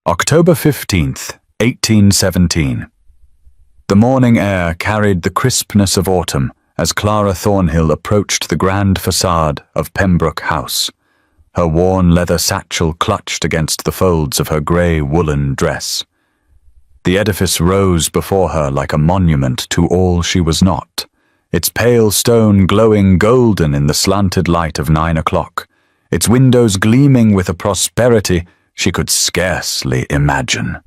October 15th, 1817. The morning air carried the crispness of autumn as Clara Thornhill approached the grand facade of Pembroke House. Her worn leather satchel clutched against the folds of her grey woolen dress. The edifice rose before her like a monument to all she was not, its pale stone glowing golden in the slanted light of 9 o'clock, its windows gleaming with a prosperity she could scarcely imagine.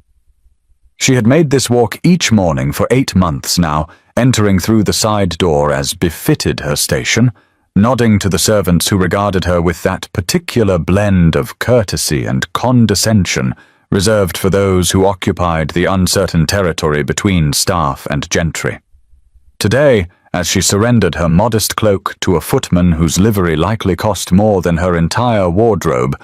She had made this walk each morning for 8 months now, entering through the side door as befitted her station, nodding to the servants who regarded her with that particular blend of courtesy and condescension reserved for those who occupied the uncertain territory between staff and gentry. Today, as she surrendered her modest cloak to a footman whose livery likely cost more than her entire wardrobe,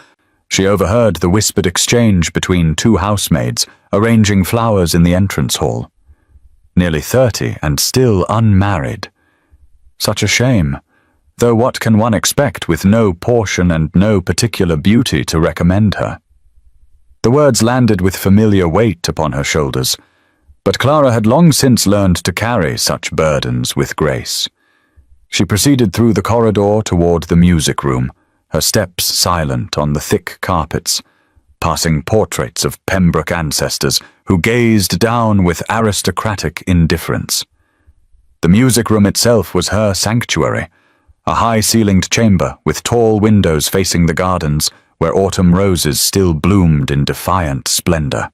she overheard the whispered exchange between 2 housemaids arranging flowers in the entrance hall. Nearly 30 and still unmarried. Such a shame, though what can one expect with no portion and no particular beauty to recommend her? The words landed with familiar weight upon her shoulders, but Clara had long since learned to carry such burdens with grace. She proceeded through the corridor toward the music room, her steps silent on the thick carpets, passing portraits of Pembroke ancestors who gazed down with aristocratic indifference. The music room itself was her sanctuary, a high-ceilinged chamber with tall windows facing the gardens where autumn roses still bloomed in defiant splendor.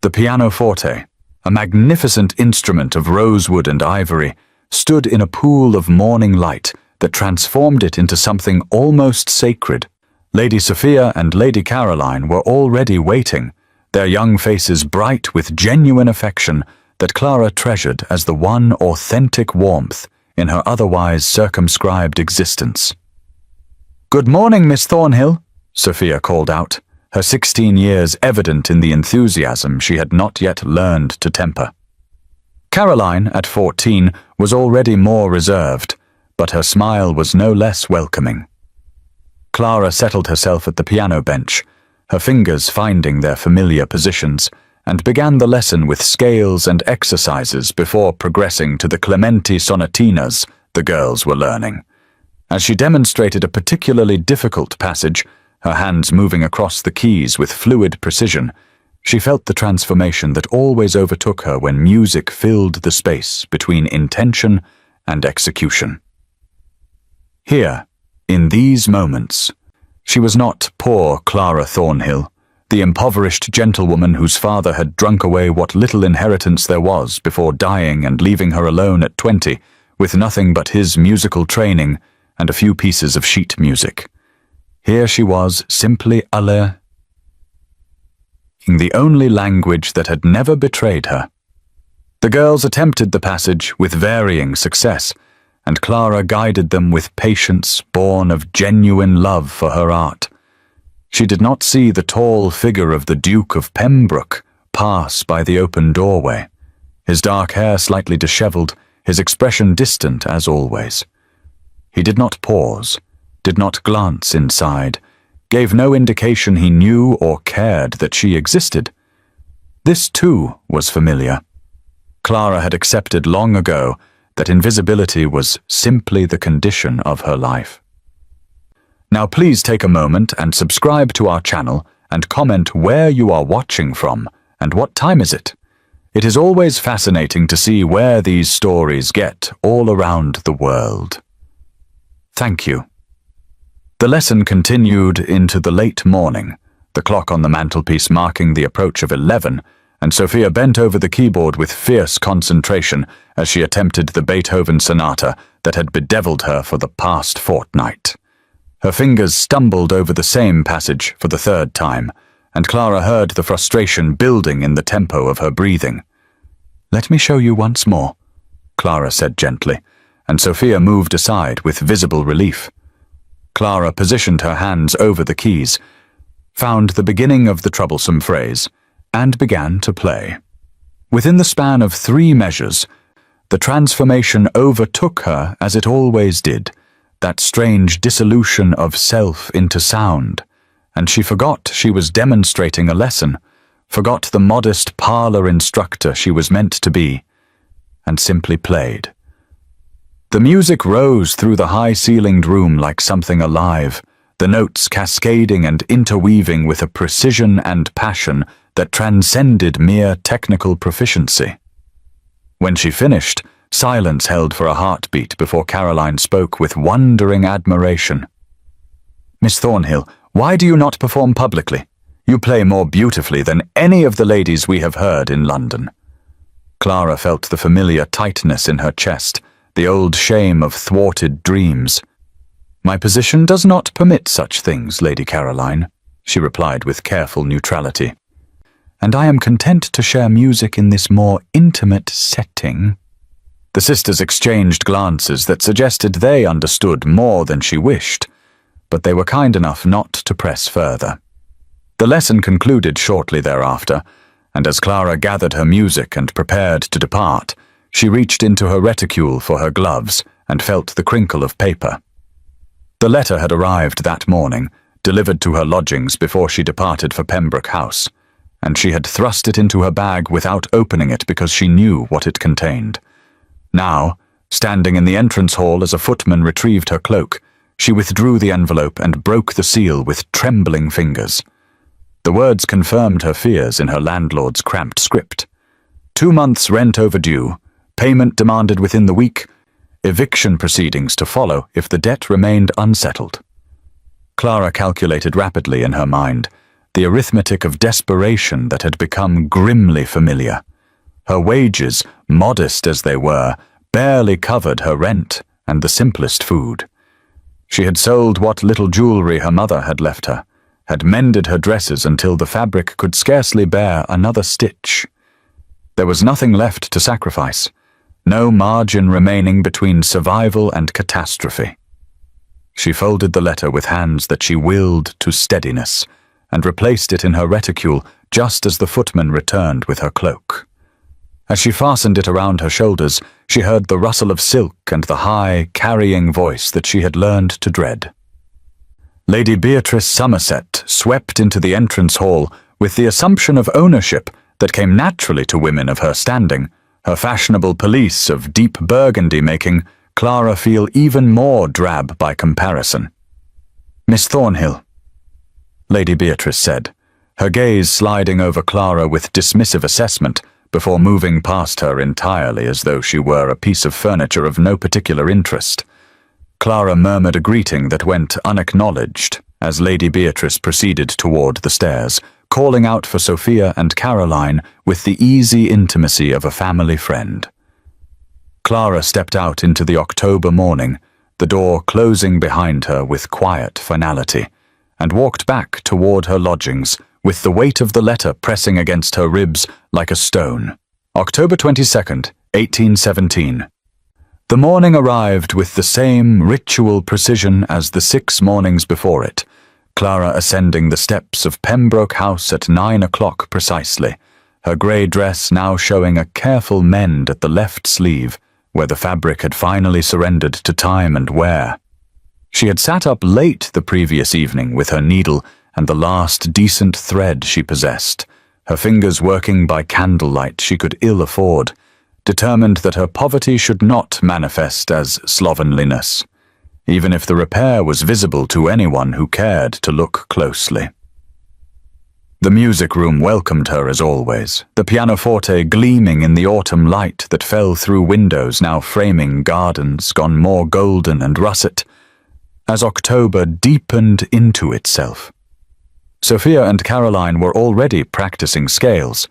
The pianoforte, a magnificent instrument of rosewood and ivory, stood in a pool of morning light that transformed it into something almost sacred. Lady Sophia and Lady Caroline were already waiting, their young faces bright with genuine affection that Clara treasured as the one authentic warmth in her otherwise circumscribed existence. "Good morning, Miss Thornhill," Sophia called out, her 16 years evident in the enthusiasm she had not yet learned to temper. Caroline, at 14, was already more reserved, but her smile was no less welcoming. Clara settled herself at the piano bench, her fingers finding their familiar positions, and began the lesson with scales and exercises before progressing to the Clementi sonatinas the girls were learning. As she demonstrated a particularly difficult passage, her hands moving across the keys with fluid precision, she felt the transformation that always overtook her when music filled the space between intention and execution. Here, in these moments, she was not poor Clara Thornhill, the impoverished gentlewoman whose father had drunk away what little inheritance there was before dying and leaving her alone at 20, with nothing but his musical training and a few pieces of sheet music. Here she was, simply in the only language that had never betrayed her. The girls attempted the passage with varying success, and Clara guided them with patience born of genuine love for her art. She did not see the tall figure of the Duke of Pembroke pass by the open doorway, his dark hair slightly dishevelled, his expression distant as always. He did not pause, did not glance inside, gave no indication he knew or cared that she existed. This too was familiar. Clara had accepted long ago that invisibility was simply the condition of her life. Now please take a moment and subscribe to our channel and comment where you are watching from and what time is it. It is always fascinating to see where these stories get all around the world. Thank you. The lesson continued into the late morning, the clock on the mantelpiece marking the approach of 11, and Sophia bent over the keyboard with fierce concentration as she attempted the Beethoven sonata that had bedeviled her for the past fortnight. Her fingers stumbled over the same passage for the 3rd time, and Clara heard the frustration building in the tempo of her breathing. "Let me show you once more," Clara said gently, and Sophia moved aside with visible relief. Clara positioned her hands over the keys, found the beginning of the troublesome phrase, and began to play. Within the span of 3 measures, the transformation overtook her as it always did, that strange dissolution of self into sound, and she forgot she was demonstrating a lesson, forgot the modest parlor instructor she was meant to be, and simply played. The music rose through the high-ceilinged room like something alive, the notes cascading and interweaving with a precision and passion that transcended mere technical proficiency. When she finished, silence held for a heartbeat before Caroline spoke with wondering admiration. "Miss Thornhill, why do you not perform publicly? You play more beautifully than any of the ladies we have heard in London." Clara felt the familiar tightness in her chest, the old shame of thwarted dreams. "My position does not permit such things, Lady Caroline," she replied with careful neutrality. "And I am content to share music in this more intimate setting." The sisters exchanged glances that suggested they understood more than she wished, but they were kind enough not to press further. The lesson concluded shortly thereafter, and as Clara gathered her music and prepared to depart, she reached into her reticule for her gloves and felt the crinkle of paper. The letter had arrived that morning, delivered to her lodgings before she departed for Pembroke House, and she had thrust it into her bag without opening it because she knew what it contained. Now, standing in the entrance hall as a footman retrieved her cloak, she withdrew the envelope and broke the seal with trembling fingers. The words confirmed her fears in her landlord's cramped script. 2 months' rent overdue, payment demanded within the week, eviction proceedings to follow if the debt remained unsettled. Clara calculated rapidly in her mind, the arithmetic of desperation that had become grimly familiar. Her wages, modest as they were, barely covered her rent and the simplest food. She had sold what little jewelry her mother had left her, had mended her dresses until the fabric could scarcely bear another stitch. There was nothing left to sacrifice, no margin remaining between survival and catastrophe. She folded the letter with hands that she willed to steadiness, and replaced it in her reticule just as the footman returned with her cloak. As she fastened it around her shoulders, she heard the rustle of silk and the high, carrying voice that she had learned to dread. Lady Beatrice Somerset swept into the entrance hall with the assumption of ownership that came naturally to women of her standing, her fashionable pelisse of deep burgundy making Clara feel even more drab by comparison. "Miss Thornhill," Lady Beatrice said, her gaze sliding over Clara with dismissive assessment before moving past her entirely as though she were a piece of furniture of no particular interest. Clara murmured a greeting that went unacknowledged as Lady Beatrice proceeded toward the stairs, calling out for Sophia and Caroline with the easy intimacy of a family friend. Clara stepped out into the October morning, the door closing behind her with quiet finality, and walked back toward her lodgings, with the weight of the letter pressing against her ribs like a stone. October 22nd, 1817. The morning arrived with the same ritual precision as the 6 mornings before it, Clara ascending the steps of Pembroke House at 9 o'clock precisely, her grey dress now showing a careful mend at the left sleeve, where the fabric had finally surrendered to time and wear. She had sat up late the previous evening with her needle and the last decent thread she possessed, her fingers working by candlelight she could ill afford, determined that her poverty should not manifest as slovenliness, even if the repair was visible to anyone who cared to look closely. The music room welcomed her as always, the pianoforte gleaming in the autumn light that fell through windows now framing gardens gone more golden and russet, as October deepened into itself. Sophia and Caroline were already practicing scales,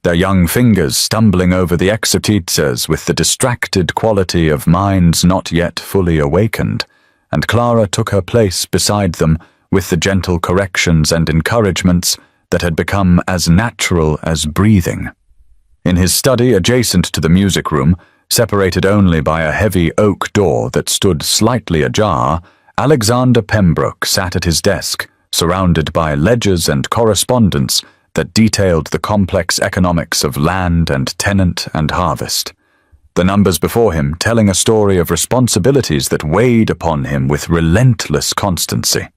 their young fingers stumbling over the exercises with the distracted quality of minds not yet fully awakened, and Clara took her place beside them with the gentle corrections and encouragements that had become as natural as breathing. In his study adjacent to the music room, separated only by a heavy oak door that stood slightly ajar, Alexander Pembroke sat at his desk, surrounded by ledgers and correspondence that detailed the complex economics of land and tenant and harvest, the numbers before him telling a story of responsibilities that weighed upon him with relentless constancy.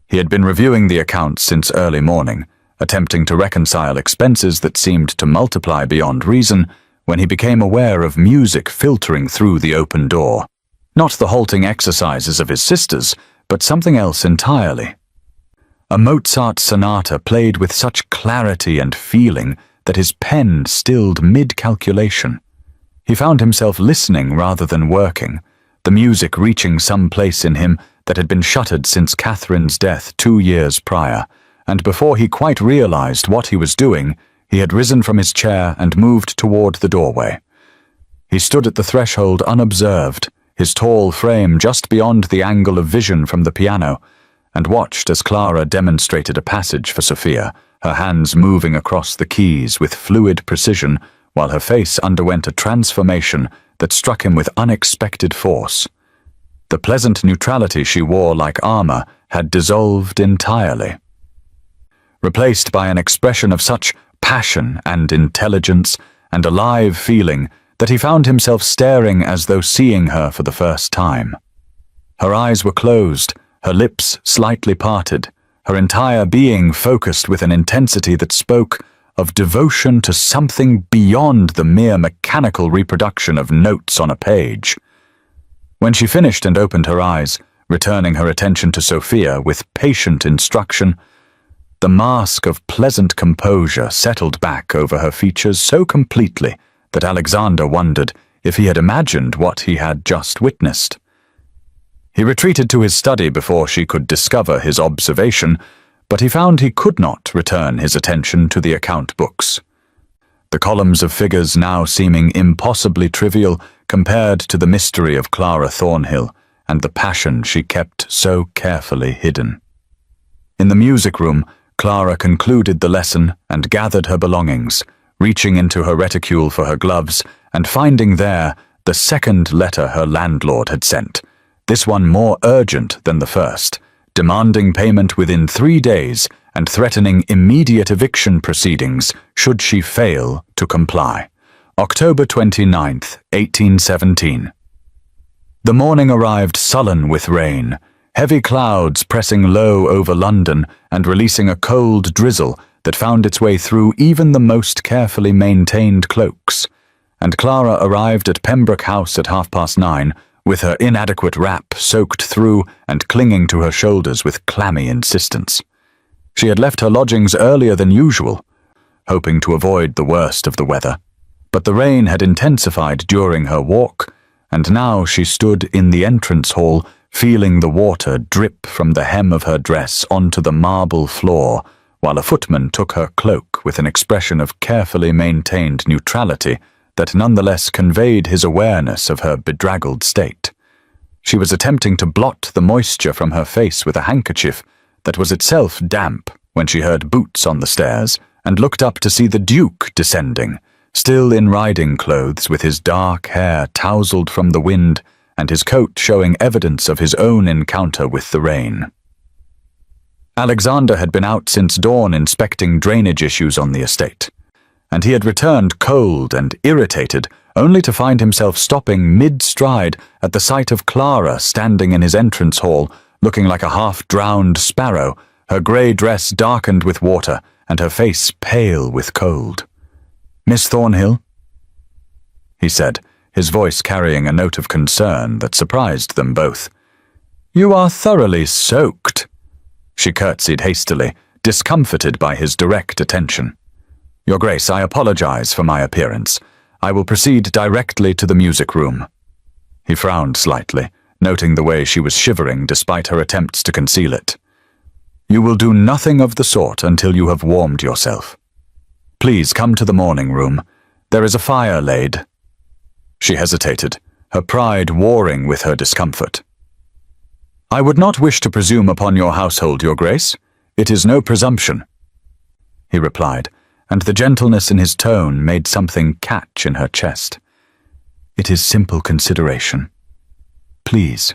He had been reviewing the accounts since early morning, attempting to reconcile expenses that seemed to multiply beyond reason, when he became aware of music filtering through the open door. Not the halting exercises of his sisters, but something else entirely. A Mozart sonata played with such clarity and feeling that his pen stilled mid-calculation. He found himself listening rather than working, the music reaching some place in him that had been shuttered since Catherine's death 2 years prior, and before he quite realized what he was doing, he had risen from his chair and moved toward the doorway. He stood at the threshold unobserved, his tall frame just beyond the angle of vision from the piano, and watched as Clara demonstrated a passage for Sophia, her hands moving across the keys with fluid precision, while her face underwent a transformation that struck him with unexpected force. The pleasant neutrality she wore like armor had dissolved entirely, replaced by an expression of such passion and intelligence and a live feeling that he found himself staring as though seeing her for the first time. Her eyes were closed, her lips slightly parted, her entire being focused with an intensity that spoke of devotion to something beyond the mere mechanical reproduction of notes on a page. When she finished and opened her eyes, returning her attention to Sophia with patient instruction, the mask of pleasant composure settled back over her features so completely that Alexander wondered if he had imagined what he had just witnessed. He retreated to his study before she could discover his observation, but he found he could not return his attention to the account books. The columns of figures now seeming impossibly trivial compared to the mystery of Clara Thornhill and the passion she kept so carefully hidden. In the music room, Clara concluded the lesson and gathered her belongings, reaching into her reticule for her gloves and finding there the second letter her landlord had sent, this one more urgent than the first, demanding payment within 3 days and threatening immediate eviction proceedings should she fail to comply. October 29th, 1817. The morning arrived sullen with rain, heavy clouds pressing low over London and releasing a cold drizzle that found its way through even the most carefully maintained cloaks, and Clara arrived at Pembroke House at 9:30, with her inadequate wrap soaked through and clinging to her shoulders with clammy insistence. She had left her lodgings earlier than usual, hoping to avoid the worst of the weather, but the rain had intensified during her walk, and now she stood in the entrance hall, feeling the water drip from the hem of her dress onto the marble floor, while a footman took her cloak with an expression of carefully maintained neutrality that nonetheless conveyed his awareness of her bedraggled state. She was attempting to blot the moisture from her face with a handkerchief that was itself damp when she heard boots on the stairs and looked up to see the Duke descending, still in riding clothes with his dark hair tousled from the wind and his coat showing evidence of his own encounter with the rain. Alexander had been out since dawn inspecting drainage issues on the estate, and he had returned cold and irritated, only to find himself stopping mid-stride at the sight of Clara standing in his entrance hall, looking like a half-drowned sparrow, her grey dress darkened with water and her face pale with cold. "Miss Thornhill?" he said, his voice carrying a note of concern that surprised them both. "You are thoroughly soaked." She curtsied hastily, discomfited by his direct attention. "Your Grace, I apologize for my appearance. I will proceed directly to the music room." He frowned slightly, noting the way she was shivering despite her attempts to conceal it. "You will do nothing of the sort until you have warmed yourself. Please come to the morning room. There is a fire laid." She hesitated, her pride warring with her discomfort. "I would not wish to presume upon your household, Your Grace. It is no presumption," he replied, and the gentleness in his tone made something catch in her chest. "It is simple consideration. Please."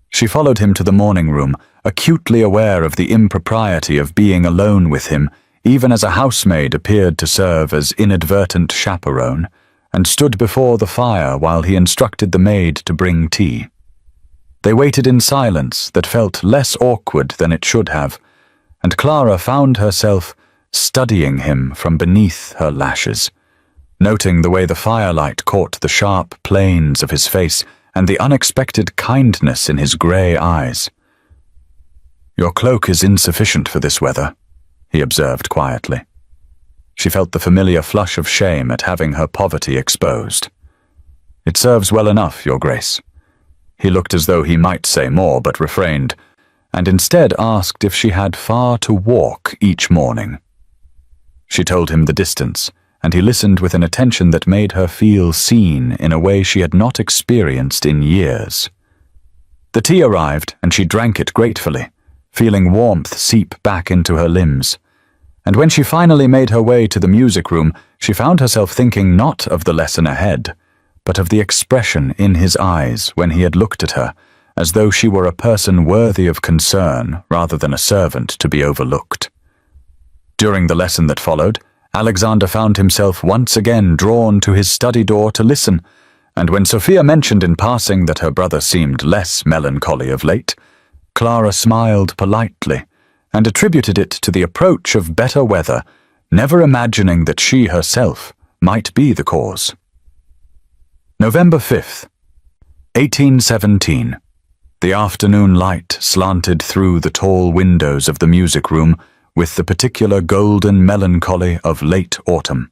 She followed him to the morning room, acutely aware of the impropriety of being alone with him, even as a housemaid appeared to serve as inadvertent chaperone, and stood before the fire while he instructed the maid to bring tea. They waited in silence that felt less awkward than it should have, and Clara found herself studying him from beneath her lashes, noting the way the firelight caught the sharp planes of his face and the unexpected kindness in his grey eyes. "Your cloak is insufficient for this weather," he observed quietly. She felt the familiar flush of shame at having her poverty exposed. "It serves well enough, Your Grace." He looked as though he might say more, but refrained, and instead asked if she had far to walk each morning. She told him the distance, and he listened with an attention that made her feel seen in a way she had not experienced in years. The tea arrived, and she drank it gratefully, feeling warmth seep back into her limbs. And when she finally made her way to the music room, she found herself thinking not of the lesson ahead, but of the expression in his eyes when he had looked at her, as though she were a person worthy of concern rather than a servant to be overlooked. During the lesson that followed, Alexander found himself once again drawn to his study door to listen, and when Sophia mentioned in passing that her brother seemed less melancholy of late, Clara smiled politely and attributed it to the approach of better weather, never imagining that she herself might be the cause. November 5th, 1817. The afternoon light slanted through the tall windows of the music room with the particular golden melancholy of late autumn,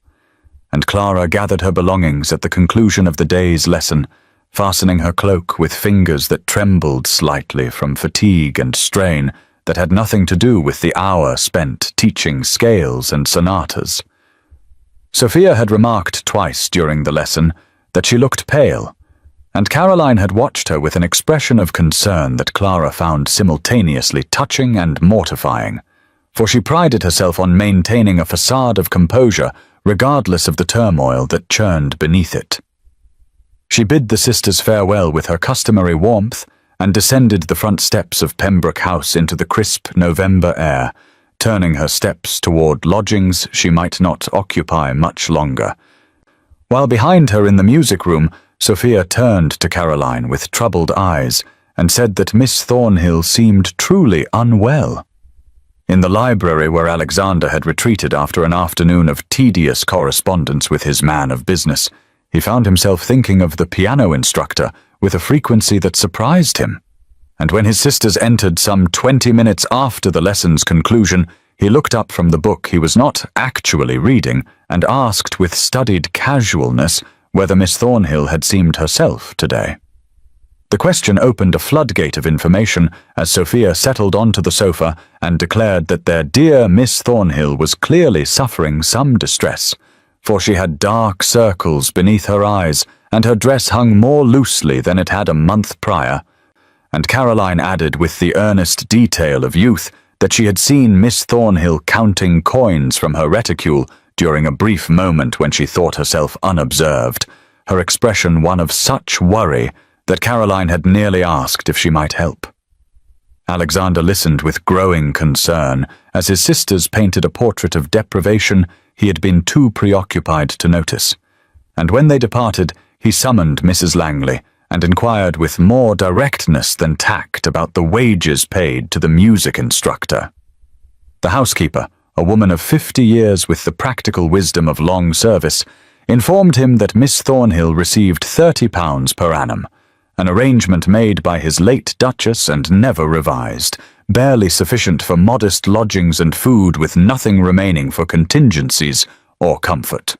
and Clara gathered her belongings at the conclusion of the day's lesson, fastening her cloak with fingers that trembled slightly from fatigue and strain that had nothing to do with the hour spent teaching scales and sonatas. Sophia had remarked twice during the lesson that she looked pale, and Caroline had watched her with an expression of concern that Clara found simultaneously touching and mortifying, for she prided herself on maintaining a facade of composure regardless of the turmoil that churned beneath it. She bid the sisters farewell with her customary warmth and descended the front steps of Pembroke House into the crisp November air, turning her steps toward lodgings she might not occupy much longer. While behind her in the music room, Sophia turned to Caroline with troubled eyes and said that Miss Thornhill seemed truly unwell. In the library where Alexander had retreated after an afternoon of tedious correspondence with his man of business, he found himself thinking of the piano instructor with a frequency that surprised him. And when his sisters entered some 20 minutes after the lesson's conclusion, he looked up from the book he was not actually reading and asked with studied casualness whether Miss Thornhill had seemed herself today. The question opened a floodgate of information as Sophia settled onto the sofa and declared that their dear Miss Thornhill was clearly suffering some distress, for she had dark circles beneath her eyes and her dress hung more loosely than it had a month prior, and Caroline added with the earnest detail of youth that she had seen Miss Thornhill counting coins from her reticule during a brief moment when she thought herself unobserved, her expression one of such worry that Caroline had nearly asked if she might help. Alexander listened with growing concern as his sisters painted a portrait of deprivation he had been too preoccupied to notice, and when they departed, he summoned Mrs. Langley and inquired with more directness than tact about the wages paid to the music instructor. The housekeeper, a woman of 50 years with the practical wisdom of long service, informed him that Miss Thornhill received £30 per annum, an arrangement made by his late Duchess and never revised, barely sufficient for modest lodgings and food with nothing remaining for contingencies or comfort.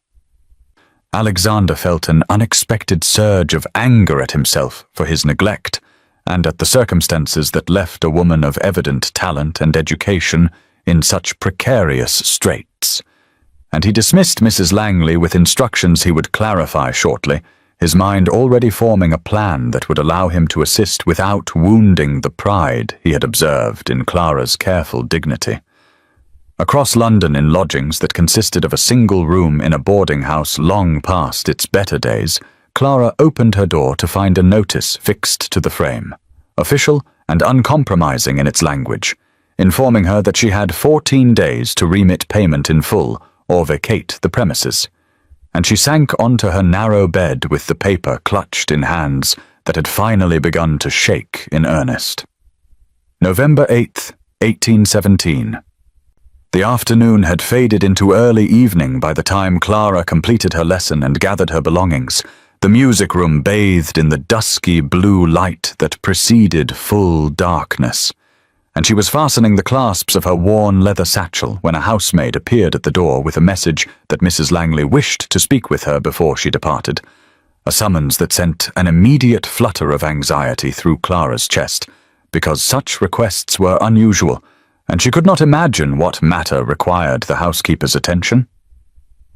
Alexander felt an unexpected surge of anger at himself for his neglect, and at the circumstances that left a woman of evident talent and education in such precarious straits, and he dismissed Mrs. Langley with instructions he would clarify shortly, his mind already forming a plan that would allow him to assist without wounding the pride he had observed in Clara's careful dignity. Across London in lodgings that consisted of a single room in a boarding house long past its better days, Clara opened her door to find a notice fixed to the frame, official and uncompromising in its language, informing her that she had 14 days to remit payment in full or vacate the premises, and she sank onto her narrow bed with the paper clutched in hands that had finally begun to shake in earnest. November 8th, 1817. The afternoon had faded into early evening by the time Clara completed her lesson and gathered her belongings. The music room bathed in the dusky blue light that preceded full darkness, and she was fastening the clasps of her worn leather satchel when a housemaid appeared at the door with a message that Mrs. Langley wished to speak with her before she departed. A summons that sent an immediate flutter of anxiety through Clara's chest, because such requests were unusual, and she could not imagine what matter required the housekeeper's attention.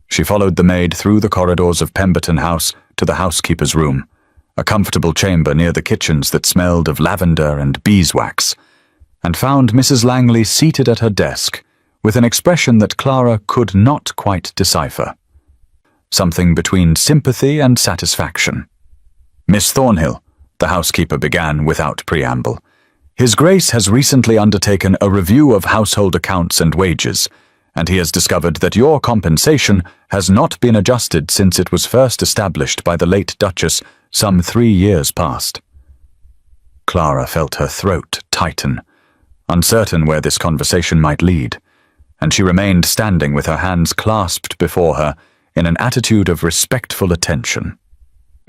She followed the maid through the corridors of Pemberton House to the housekeeper's room, a comfortable chamber near the kitchens that smelled of lavender and beeswax, and found Mrs. Langley seated at her desk with an expression that Clara could not quite decipher. Something between sympathy and satisfaction. "Miss Thornhill," the housekeeper began without preamble, "His Grace has recently undertaken a review of household accounts and wages, and he has discovered that your compensation has not been adjusted since it was first established by the late Duchess some 3 years past." Clara felt her throat tighten, uncertain where this conversation might lead, and she remained standing with her hands clasped before her in an attitude of respectful attention.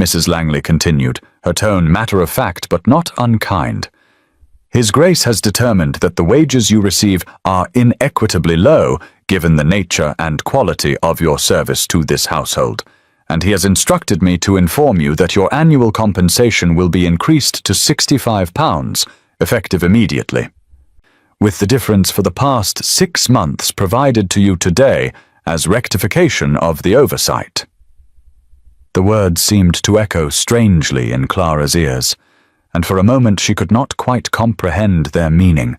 Mrs. Langley continued, her tone matter-of-fact but not unkind. "His Grace has determined that the wages you receive are inequitably low given the nature and quality of your service to this household, and he has instructed me to inform you that your annual compensation will be increased to £65, effective immediately, with the difference for the past 6 months provided to you today as rectification of the oversight." The words seemed to echo strangely in Clara's ears, and for a moment she could not quite comprehend their meaning,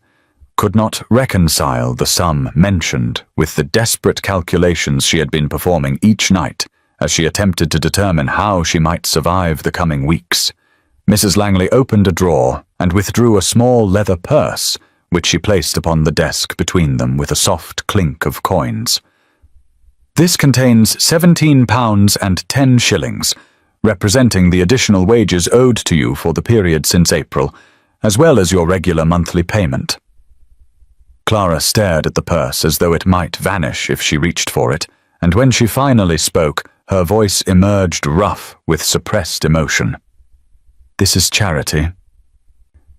could not reconcile the sum mentioned with the desperate calculations she had been performing each night as she attempted to determine how she might survive the coming weeks. Mrs. Langley opened a drawer and withdrew a small leather purse, which she placed upon the desk between them with a soft clink of coins. "This contains £17 and 10 shillings, representing the additional wages owed to you for the period since April, as well as your regular monthly payment." Clara stared at the purse as though it might vanish if she reached for it, and when she finally spoke, her voice emerged rough with suppressed emotion. "This is charity,"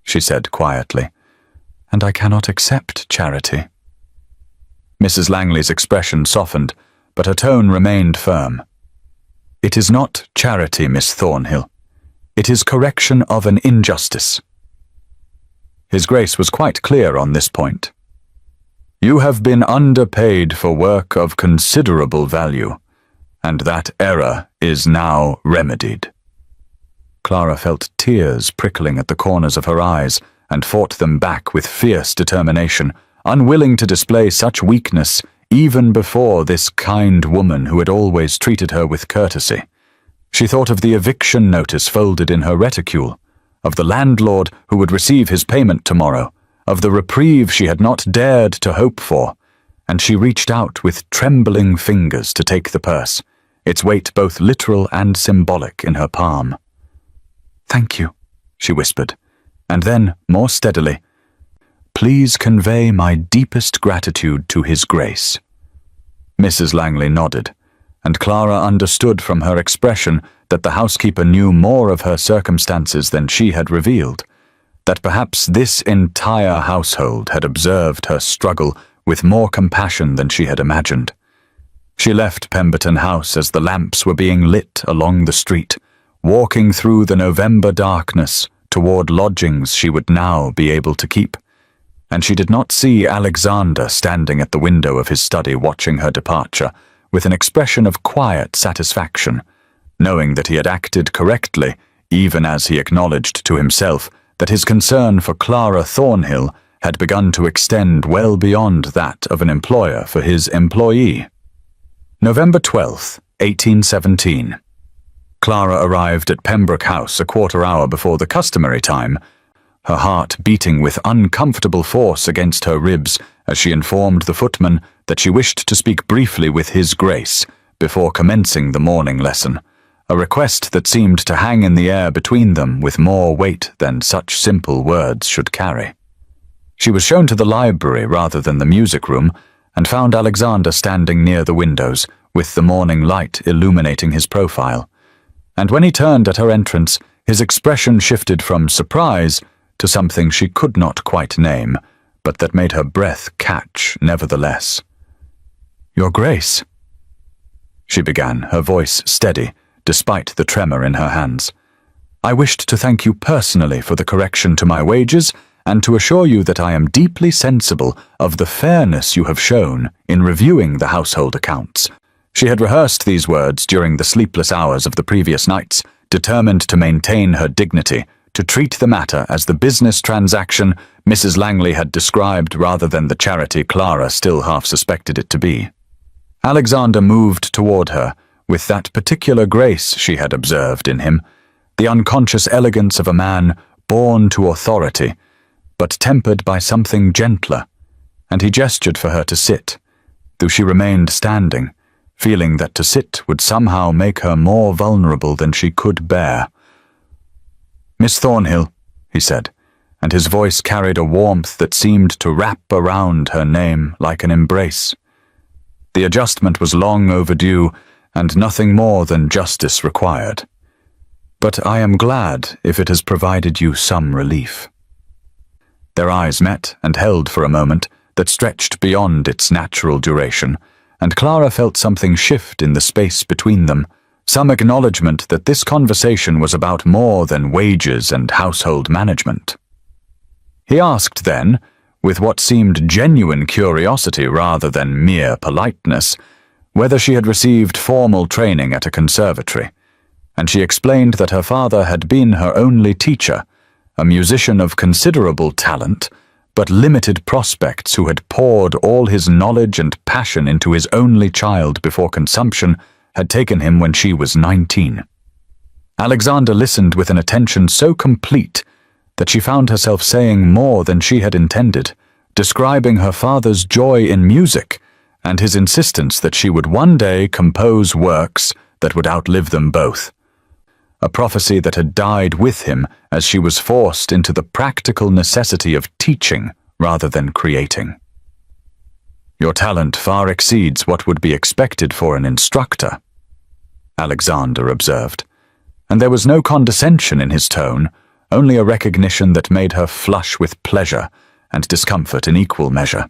she said quietly, "and I cannot accept charity." Mrs. Langley's expression softened, but her tone remained firm. "It is not charity, Miss Thornhill. It is correction of an injustice." His Grace was quite clear on this point. "You have been underpaid for work of considerable value, and that error is now remedied." Clara felt tears prickling at the corners of her eyes and fought them back with fierce determination, unwilling to display such weakness even before this kind woman who had always treated her with courtesy. She thought of the eviction notice folded in her reticule, of the landlord who would receive his payment tomorrow, of the reprieve she had not dared to hope for, and she reached out with trembling fingers to take the purse, its weight both literal and symbolic in her palm. "Thank you," she whispered, and then, more steadily, "Please convey my deepest gratitude to His Grace." Mrs. Langley nodded, and Clara understood from her expression that the housekeeper knew more of her circumstances than she had revealed, that perhaps this entire household had observed her struggle with more compassion than she had imagined. She left Pemberton House as the lamps were being lit along the street, walking through the November darkness toward lodgings she would now be able to keep, and she did not see Alexander standing at the window of his study watching her departure with an expression of quiet satisfaction, knowing that he had acted correctly, even as he acknowledged to himself that his concern for Clara Thornhill had begun to extend well beyond that of an employer for his employee. November 12th, 1817. Clara arrived at Pembroke House a quarter hour before the customary time, her heart beating with uncomfortable force against her ribs as she informed the footman that she wished to speak briefly with His Grace before commencing the morning lesson, a request that seemed to hang in the air between them with more weight than such simple words should carry. She was shown to the library rather than the music room, and found Alexander standing near the windows, with the morning light illuminating his profile. And when he turned at her entrance, his expression shifted from surprise to something she could not quite name, but that made her breath catch nevertheless. "Your Grace," she began, her voice steady, despite the tremor in her hands. "I wished to thank you personally for the correction to my wages, and to assure you that I am deeply sensible of the fairness you have shown in reviewing the household accounts." She had rehearsed these words during the sleepless hours of the previous nights, determined to maintain her dignity, to treat the matter as the business transaction Mrs. Langley had described rather than the charity Clara still half suspected it to be. Alexander moved toward her, with that particular grace she had observed in him, the unconscious elegance of a man born to authority, but tempered by something gentler, and he gestured for her to sit, though she remained standing, feeling that to sit would somehow make her more vulnerable than she could bear. "Miss Thornhill," he said, and his voice carried a warmth that seemed to wrap around her name like an embrace. The adjustment was long overdue, and nothing more than justice required. But I am glad if it has provided you some relief. Their eyes met and held for a moment that stretched beyond its natural duration, and Clara felt something shift in the space between them, some acknowledgement that this conversation was about more than wages and household management. He asked then, with what seemed genuine curiosity rather than mere politeness, whether she had received formal training at a conservatory, and she explained that her father had been her only teacher, a musician of considerable talent, but limited prospects, who had poured all his knowledge and passion into his only child before consumption had taken him when she was 19. Alexander listened with an attention so complete that she found herself saying more than she had intended, describing her father's joy in music and his insistence that she would one day compose works that would outlive them both, a prophecy that had died with him as she was forced into the practical necessity of teaching rather than creating. "Your talent far exceeds what would be expected for an instructor," Alexander observed, and there was no condescension in his tone, only a recognition that made her flush with pleasure and discomfort in equal measure.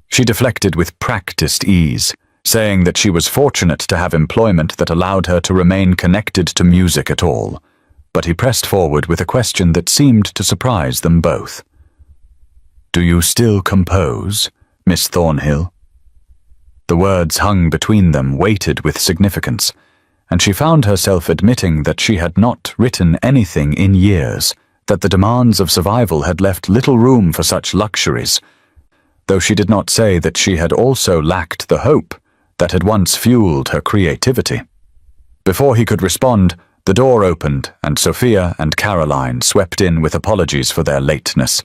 She deflected with practiced ease, saying that she was fortunate to have employment that allowed her to remain connected to music at all, but he pressed forward with a question that seemed to surprise them both. "Do you still compose, Miss Thornhill?" The words hung between them, weighted with significance, and she found herself admitting that she had not written anything in years, that the demands of survival had left little room for such luxuries, though she did not say that she had also lacked the hope that had once fueled her creativity. Before he could respond, the door opened, and Sophia and Caroline swept in with apologies for their lateness,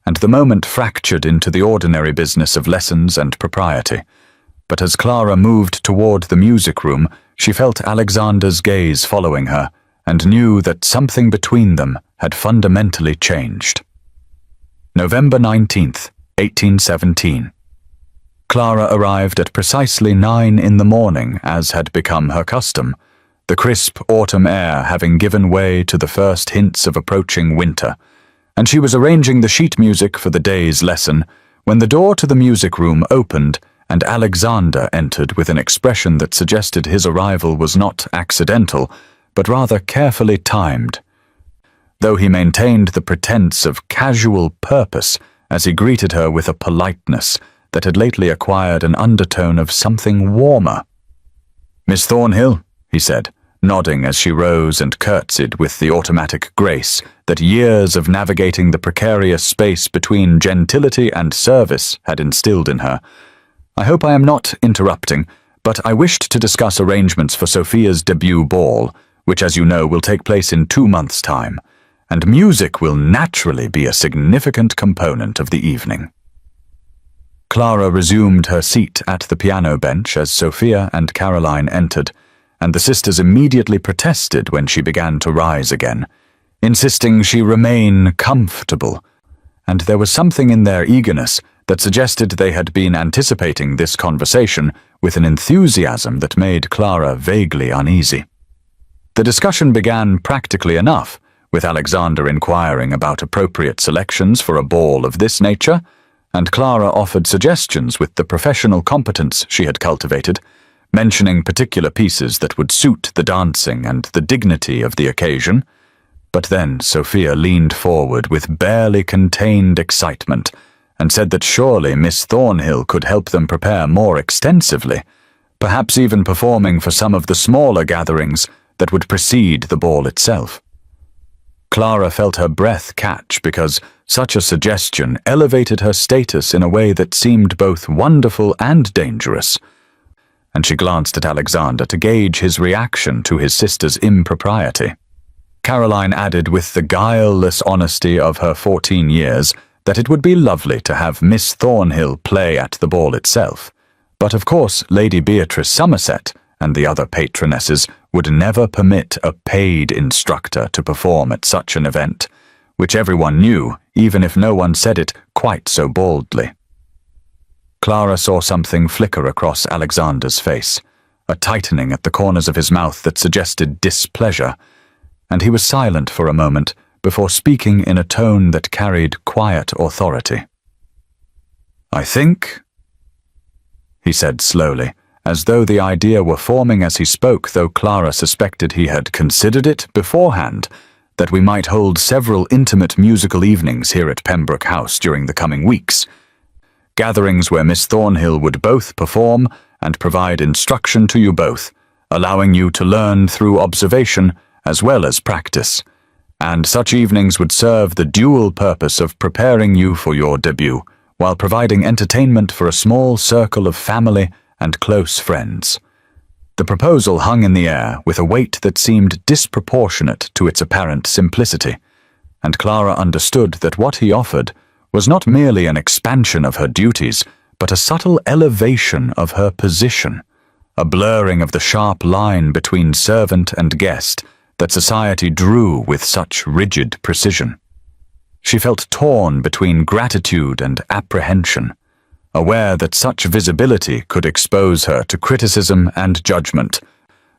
and the moment fractured into the ordinary business of lessons and propriety. But as Clara moved toward the music room, she felt Alexander's gaze following her, and knew that something between them had fundamentally changed. November 19th, 1817. Clara arrived at precisely 9 in the morning, as had become her custom, the crisp autumn air having given way to the first hints of approaching winter, and she was arranging the sheet music for the day's lesson when the door to the music room opened and Alexander entered with an expression that suggested his arrival was not accidental, but rather carefully timed, though he maintained the pretense of casual purpose as he greeted her with a politeness that had lately acquired an undertone of something warmer. "Miss Thornhill," he said, nodding as she rose and curtsied with the automatic grace that years of navigating the precarious space between gentility and service had instilled in her. "I hope I am not interrupting, but I wished to discuss arrangements for Sophia's debut ball, which, as you know, will take place in 2 months' time, and music will naturally be a significant component of the evening." Clara resumed her seat at the piano bench as Sophia and Caroline entered, and the sisters immediately protested when she began to rise again, insisting she remain comfortable, and there was something in their eagerness that suggested they had been anticipating this conversation with an enthusiasm that made Clara vaguely uneasy. The discussion began practically enough, with Alexander inquiring about appropriate selections for a ball of this nature, and Clara offered suggestions with the professional competence she had cultivated, mentioning particular pieces that would suit the dancing and the dignity of the occasion. But then Sophia leaned forward with barely contained excitement and said that surely Miss Thornhill could help them prepare more extensively, perhaps even performing for some of the smaller gatherings that would precede the ball itself. Clara felt her breath catch because such a suggestion elevated her status in a way that seemed both wonderful and dangerous, and she glanced at Alexander to gauge his reaction to his sister's impropriety. Caroline added with the guileless honesty of her 14 years that it would be lovely to have Miss Thornhill play at the ball itself, but of course Lady Beatrice Somerset and the other patronesses would never permit a paid instructor to perform at such an event, which everyone knew, even if no one said it quite so boldly. Clara saw something flicker across Alexander's face, a tightening at the corners of his mouth that suggested displeasure, and he was silent for a moment before speaking in a tone that carried quiet authority. "I think," he said slowly, as though the idea were forming as he spoke, though Clara suspected he had considered it beforehand, that we might hold several intimate musical evenings here at Pembroke House during the coming weeks, gatherings where Miss Thornhill would both perform and provide instruction to you both, allowing you to learn through observation as well as practice, and such evenings would serve the dual purpose of preparing you for your debut, while providing entertainment for a small circle of family and close friends. The proposal hung in the air with a weight that seemed disproportionate to its apparent simplicity, and Clara understood that what he offered was not merely an expansion of her duties, but a subtle elevation of her position, a blurring of the sharp line between servant and guest that society drew with such rigid precision. She felt torn between gratitude and apprehension, aware that such visibility could expose her to criticism and judgment.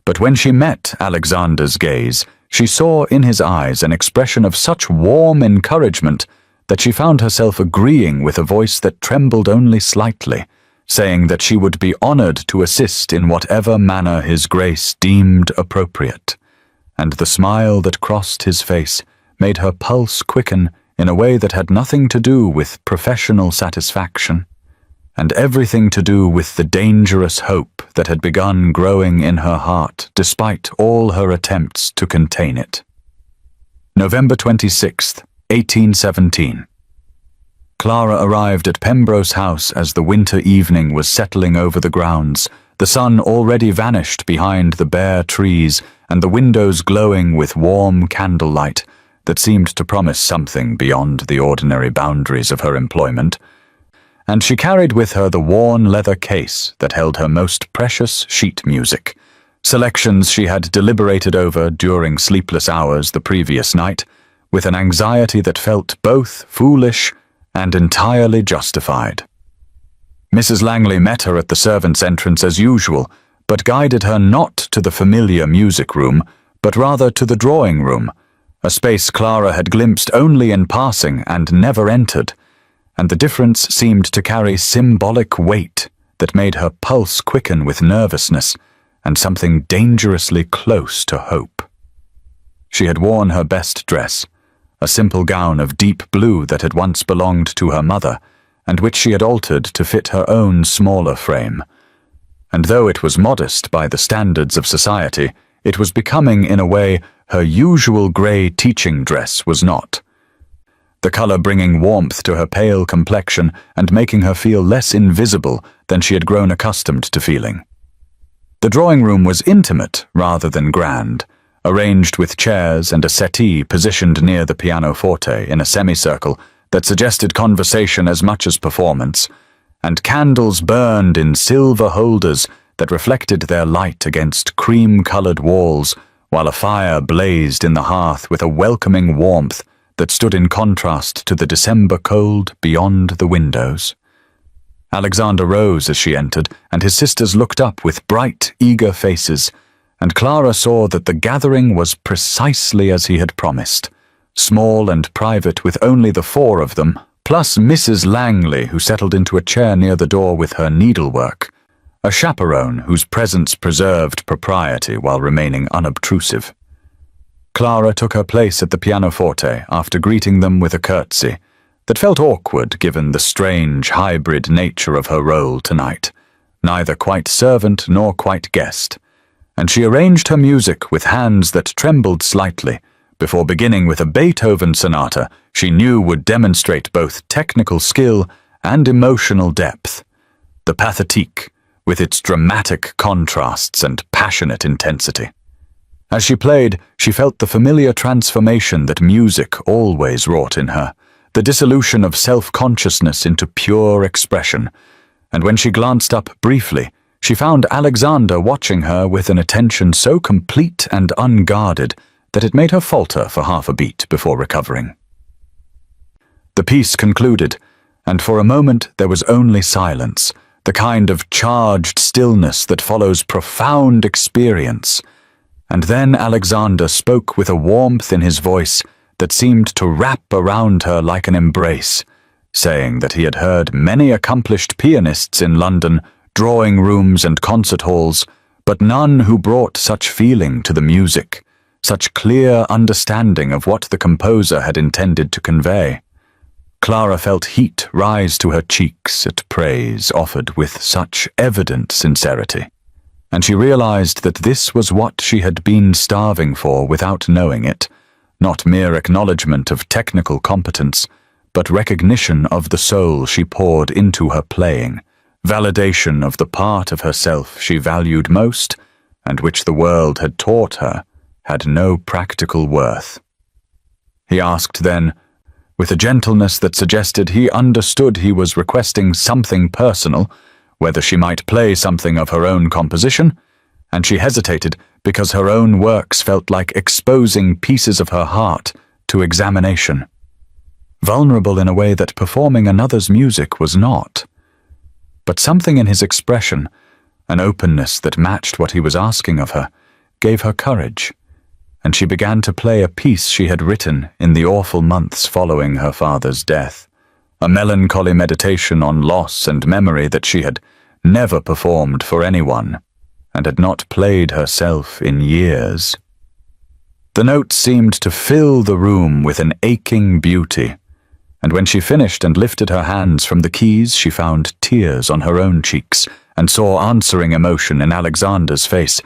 But when she met Alexander's gaze, she saw in his eyes an expression of such warm encouragement that she found herself agreeing with a voice that trembled only slightly, saying that she would be honored to assist in whatever manner His Grace deemed appropriate. And the smile that crossed his face made her pulse quicken in a way that had nothing to do with professional satisfaction, and everything to do with the dangerous hope that had begun growing in her heart despite all her attempts to contain it. November 26th, 1817. Clara arrived at Pembroke House as the winter evening was settling over the grounds, the sun already vanished behind the bare trees and the windows glowing with warm candlelight that seemed to promise something beyond the ordinary boundaries of her employment. And she carried with her the worn leather case that held her most precious sheet music, selections she had deliberated over during sleepless hours the previous night, with an anxiety that felt both foolish and entirely justified. Mrs. Langley met her at the servants' entrance as usual, but guided her not to the familiar music room, but rather to the drawing room, a space Clara had glimpsed only in passing and never entered, and the difference seemed to carry symbolic weight that made her pulse quicken with nervousness and something dangerously close to hope. She had worn her best dress, a simple gown of deep blue that had once belonged to her mother, and which she had altered to fit her own smaller frame. And though it was modest by the standards of society, it was becoming in a way her usual grey teaching dress was not, the colour bringing warmth to her pale complexion and making her feel less invisible than she had grown accustomed to feeling. The drawing room was intimate rather than grand, arranged with chairs and a settee positioned near the pianoforte in a semicircle that suggested conversation as much as performance, and candles burned in silver holders that reflected their light against cream-coloured walls, while a fire blazed in the hearth with a welcoming warmth that stood in contrast to the December cold beyond the windows. Alexander rose as she entered, and his sisters looked up with bright, eager faces, and Clara saw that the gathering was precisely as he had promised, small and private with only the four of them, plus Mrs. Langley, who settled into a chair near the door with her needlework, a chaperone whose presence preserved propriety while remaining unobtrusive. Clara took her place at the pianoforte after greeting them with a curtsy that felt awkward given the strange hybrid nature of her role tonight, neither quite servant nor quite guest, and she arranged her music with hands that trembled slightly before beginning with a Beethoven sonata she knew would demonstrate both technical skill and emotional depth, the Pathétique, with its dramatic contrasts and passionate intensity. As she played, she felt the familiar transformation that music always wrought in her, the dissolution of self-consciousness into pure expression, and when she glanced up briefly, she found Alexander watching her with an attention so complete and unguarded that it made her falter for half a beat before recovering. The piece concluded, and for a moment there was only silence, the kind of charged stillness that follows profound experience. And then Alexander spoke with a warmth in his voice that seemed to wrap around her like an embrace, saying that he had heard many accomplished pianists in London, drawing rooms and concert halls, but none who brought such feeling to the music, such clear understanding of what the composer had intended to convey. Clara felt heat rise to her cheeks at praise offered with such evident sincerity, and she realized that this was what she had been starving for without knowing it, not mere acknowledgement of technical competence, but recognition of the soul she poured into her playing, validation of the part of herself she valued most, and which the world had taught her had no practical worth. He asked then, with a gentleness that suggested he understood he was requesting something personal, whether she might play something of her own composition, and she hesitated because her own works felt like exposing pieces of her heart to examination. Vulnerable in a way that performing another's music was not. But something in his expression, an openness that matched what he was asking of her, gave her courage, and she began to play a piece she had written in the awful months following her father's death, a melancholy meditation on loss and memory that she had never performed for anyone, and had not played herself in years. The notes seemed to fill the room with an aching beauty, and when she finished and lifted her hands from the keys, she found tears on her own cheeks and saw answering emotion in Alexander's face,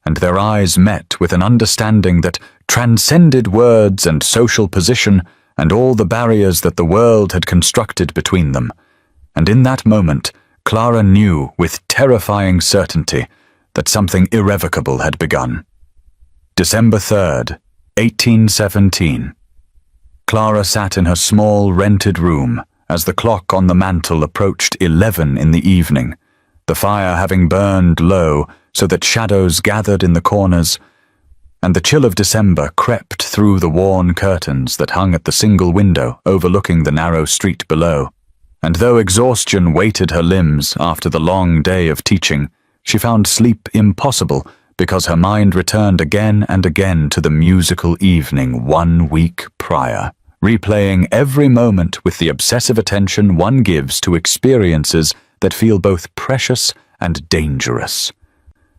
and their eyes met with an understanding that transcended words and social position and all the barriers that the world had constructed between them. And in that moment, Clara knew with terrifying certainty that something irrevocable had begun. December 3rd, 1817. Clara sat in her small rented room as the clock on the mantel approached 11 in the evening, the fire having burned low so that shadows gathered in the corners, and the chill of December crept through the worn curtains that hung at the single window overlooking the narrow street below. And though exhaustion weighted her limbs after the long day of teaching, she found sleep impossible because her mind returned again and again to the musical evening 1 week prior, replaying every moment with the obsessive attention one gives to experiences that feel both precious and dangerous.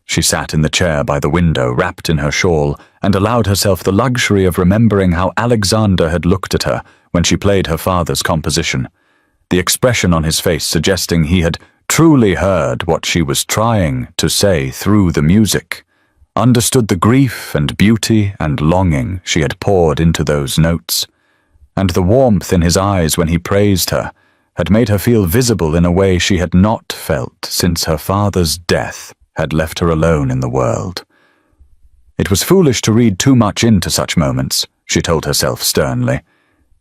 She sat in the chair by the window, wrapped in her shawl, and allowed herself the luxury of remembering how Alexander had looked at her when she played her father's composition, the expression on his face suggesting he had truly heard what she was trying to say through the music, understood the grief and beauty and longing she had poured into those notes, and the warmth in his eyes when he praised her had made her feel visible in a way she had not felt since her father's death had left her alone in the world. It was foolish to read too much into such moments, she told herself sternly.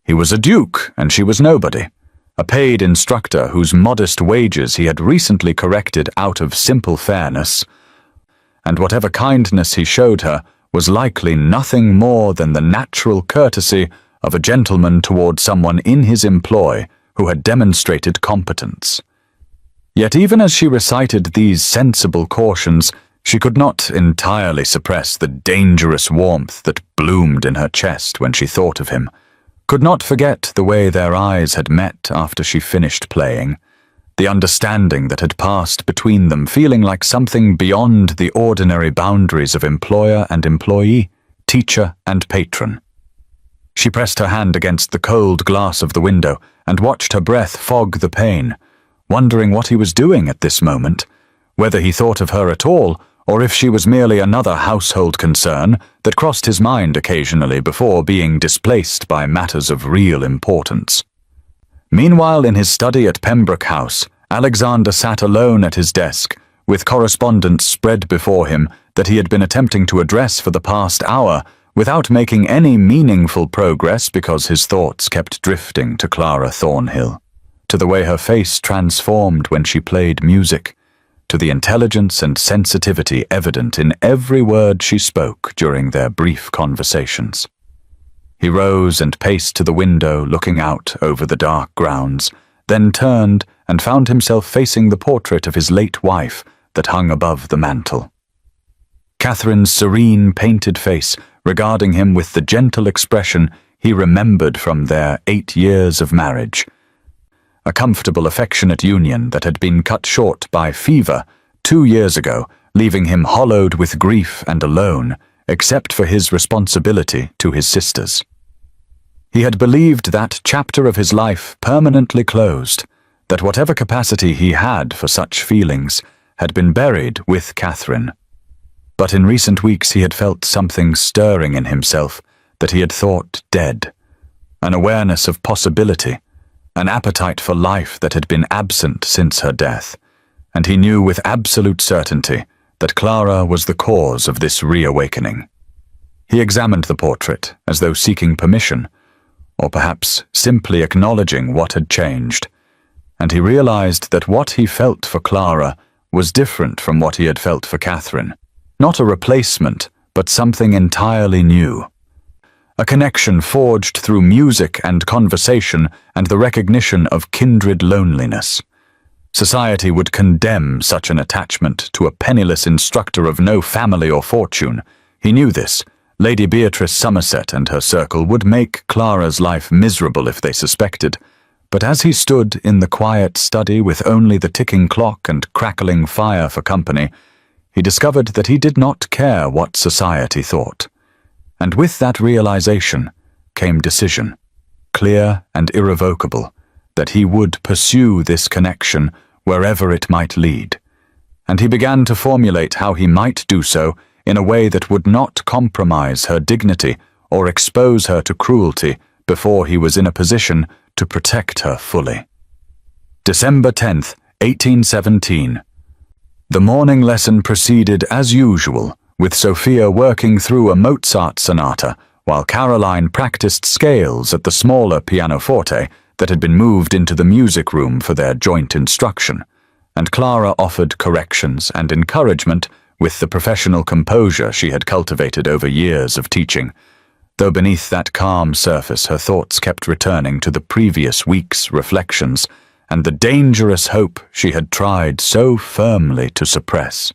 He was a duke, and she was nobody, a paid instructor whose modest wages he had recently corrected out of simple fairness, and whatever kindness he showed her was likely nothing more than the natural courtesy of a gentleman toward someone in his employ who had demonstrated competence. Yet even as she recited these sensible cautions, she could not entirely suppress the dangerous warmth that bloomed in her chest when she thought of him, could not forget the way their eyes had met after she finished playing, the understanding that had passed between them feeling like something beyond the ordinary boundaries of employer and employee, teacher and patron. She pressed her hand against the cold glass of the window and watched her breath fog the pane, wondering what he was doing at this moment, whether he thought of her at all, or if she was merely another household concern that crossed his mind occasionally before being displaced by matters of real importance. Meanwhile, in his study at Pembroke House, Alexander sat alone at his desk, with correspondence spread before him that he had been attempting to address for the past hour, without making any meaningful progress because his thoughts kept drifting to Clara Thornhill, to the way her face transformed when she played music, to the intelligence and sensitivity evident in every word she spoke during their brief conversations. He rose and paced to the window, looking out over the dark grounds, then turned and found himself facing the portrait of his late wife that hung above the mantel. Catherine's serene, painted face, regarding him with the gentle expression he remembered from their 8 years of marriage. A comfortable, affectionate union that had been cut short by fever 2 years ago, leaving him hollowed with grief and alone, except for his responsibility to his sisters. He had believed that chapter of his life permanently closed, that whatever capacity he had for such feelings had been buried with Catherine. But in recent weeks he had felt something stirring in himself that he had thought dead, an awareness of possibility, an appetite for life that had been absent since her death, and he knew with absolute certainty that Clara was the cause of this reawakening. He examined the portrait as though seeking permission, or perhaps simply acknowledging what had changed, and he realized that what he felt for Clara was different from what he had felt for Catherine. Not a replacement, but something entirely new. A connection forged through music and conversation and the recognition of kindred loneliness. Society would condemn such an attachment to a penniless instructor of no family or fortune. He knew this. Lady Beatrice Somerset and her circle would make Clara's life miserable if they suspected. But as he stood in the quiet study with only the ticking clock and crackling fire for company, he discovered that he did not care what society thought. And with that realization came decision, clear and irrevocable, that he would pursue this connection wherever it might lead. And he began to formulate how he might do so in a way that would not compromise her dignity or expose her to cruelty before he was in a position to protect her fully. December 10th, 1817. The morning lesson proceeded as usual, with Sophia working through a Mozart sonata while Caroline practiced scales at the smaller pianoforte that had been moved into the music room for their joint instruction, and Clara offered corrections and encouragement with the professional composure she had cultivated over years of teaching, though beneath that calm surface her thoughts kept returning to the previous week's reflections and the dangerous hope she had tried so firmly to suppress.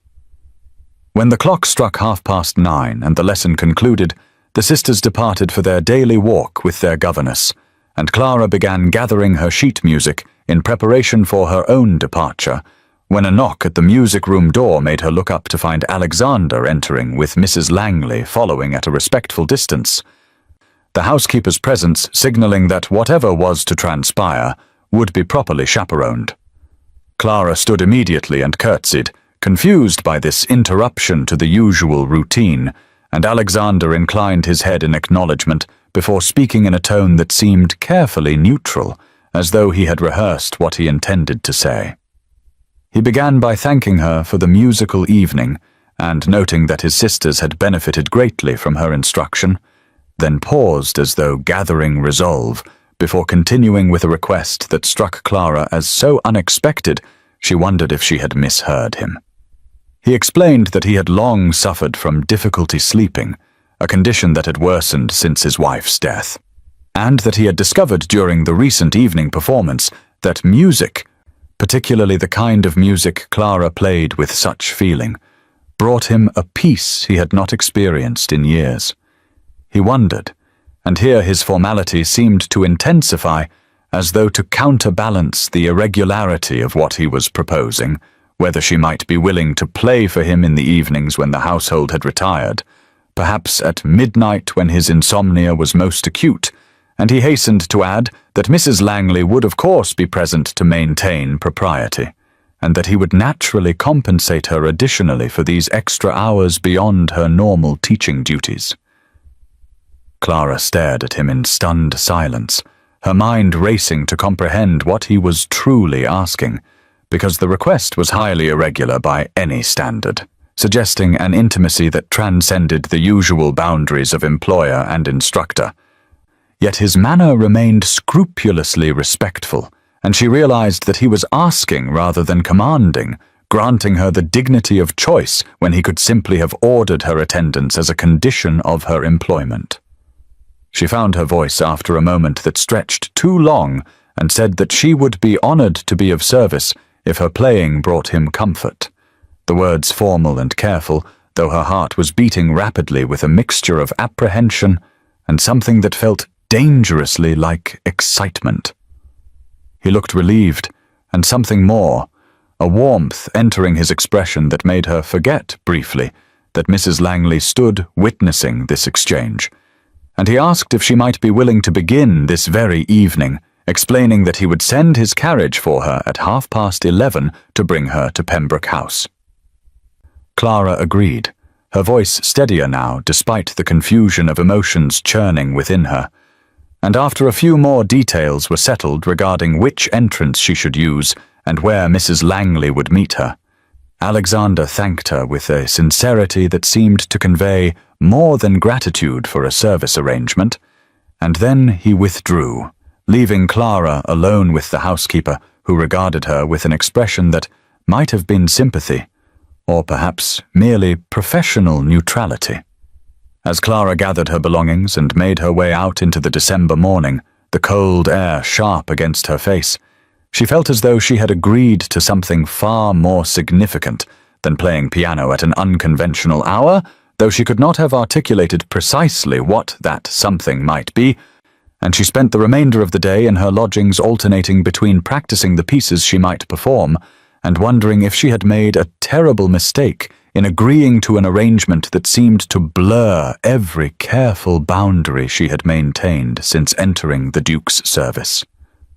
When the clock struck 9:30 and the lesson concluded, the sisters departed for their daily walk with their governess, and Clara began gathering her sheet music in preparation for her own departure, when a knock at the music room door made her look up to find Alexander entering with Mrs. Langley following at a respectful distance, the housekeeper's presence signaling that whatever was to transpire would be properly chaperoned. Clara stood immediately and curtsied, confused by this interruption to the usual routine, and Alexander inclined his head in acknowledgement before speaking in a tone that seemed carefully neutral, as though he had rehearsed what he intended to say. He began by thanking her for the musical evening and noting that his sisters had benefited greatly from her instruction, then paused as though gathering resolve, before continuing with a request that struck Clara as so unexpected she wondered if she had misheard him. He explained that he had long suffered from difficulty sleeping, a condition that had worsened since his wife's death, and that he had discovered during the recent evening performance that music, particularly the kind of music Clara played with such feeling, brought him a peace he had not experienced in years. He wondered, and here his formality seemed to intensify, as though to counterbalance the irregularity of what he was proposing, whether she might be willing to play for him in the evenings when the household had retired, perhaps at midnight when his insomnia was most acute, and he hastened to add that Mrs. Langley would of course be present to maintain propriety, and that he would naturally compensate her additionally for these extra hours beyond her normal teaching duties. Clara stared at him in stunned silence, her mind racing to comprehend what he was truly asking, because the request was highly irregular by any standard, suggesting an intimacy that transcended the usual boundaries of employer and instructor. Yet his manner remained scrupulously respectful, and she realized that he was asking rather than commanding, granting her the dignity of choice when he could simply have ordered her attendance as a condition of her employment. She found her voice after a moment that stretched too long and said that she would be honored to be of service if her playing brought him comfort. The words formal and careful, though her heart was beating rapidly with a mixture of apprehension and something that felt dangerously like excitement. He looked relieved, and something more, a warmth entering his expression that made her forget briefly that Mrs. Langley stood witnessing this exchange, and he asked if she might be willing to begin this very evening, explaining that he would send his carriage for her at 11:30 to bring her to Pembroke House. Clara agreed, her voice steadier now despite the confusion of emotions churning within her, and after a few more details were settled regarding which entrance she should use and where Mrs. Langley would meet her, Alexander thanked her with a sincerity that seemed to convey more than gratitude for a service arrangement, and then he withdrew, leaving Clara alone with the housekeeper, who regarded her with an expression that might have been sympathy, or perhaps merely professional neutrality. As Clara gathered her belongings and made her way out into the December morning, the cold air sharp against her face, she felt as though she had agreed to something far more significant than playing piano at an unconventional hour, though she could not have articulated precisely what that something might be, and she spent the remainder of the day in her lodgings alternating between practicing the pieces she might perform and wondering if she had made a terrible mistake in agreeing to an arrangement that seemed to blur every careful boundary she had maintained since entering the Duke's service.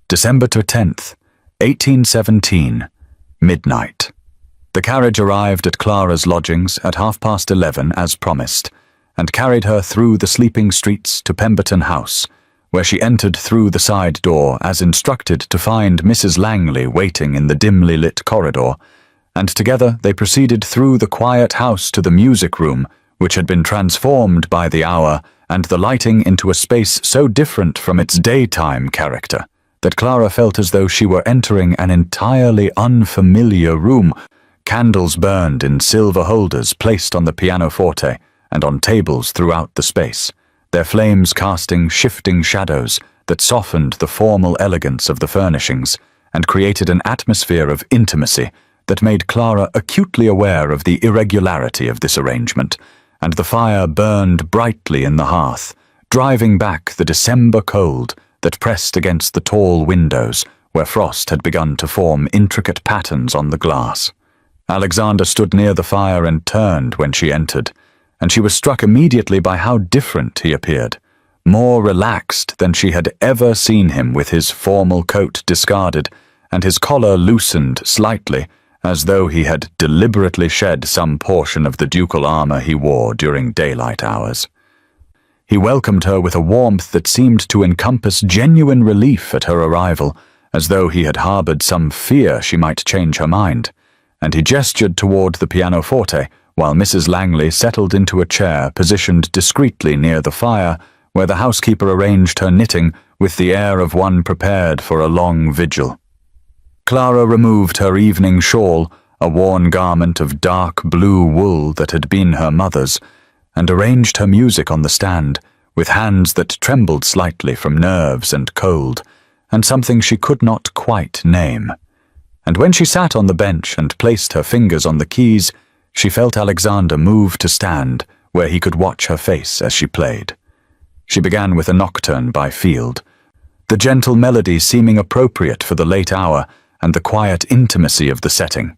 December 10th, 1817, midnight. The carriage arrived at Clara's lodgings at 11:30 as promised, and carried her through the sleeping streets to Pemberton House, where she entered through the side door as instructed to find Mrs. Langley waiting in the dimly lit corridor, and together they proceeded through the quiet house to the music room, which had been transformed by the hour and the lighting into a space so different from its daytime character that Clara felt as though she were entering an entirely unfamiliar room. Candles burned in silver holders placed on the pianoforte and on tables throughout the space, their flames casting shifting shadows that softened the formal elegance of the furnishings and created an atmosphere of intimacy that made Clara acutely aware of the irregularity of this arrangement, and the fire burned brightly in the hearth, driving back the December cold that pressed against the tall windows where frost had begun to form intricate patterns on the glass. Alexander stood near the fire and turned when she entered, and she was struck immediately by how different he appeared, more relaxed than she had ever seen him, with his formal coat discarded and his collar loosened slightly, as though he had deliberately shed some portion of the ducal armor he wore during daylight hours. He welcomed her with a warmth that seemed to encompass genuine relief at her arrival, as though he had harbored some fear she might change her mind, and he gestured toward the pianoforte, while Mrs. Langley settled into a chair positioned discreetly near the fire, where the housekeeper arranged her knitting with the air of one prepared for a long vigil. Clara removed her evening shawl, a worn garment of dark blue wool that had been her mother's, and arranged her music on the stand, with hands that trembled slightly from nerves and cold, and something she could not quite name. And when she sat on the bench and placed her fingers on the keys, she felt Alexander move to stand where he could watch her face as she played. She began with a nocturne by Field, the gentle melody seeming appropriate for the late hour and the quiet intimacy of the setting.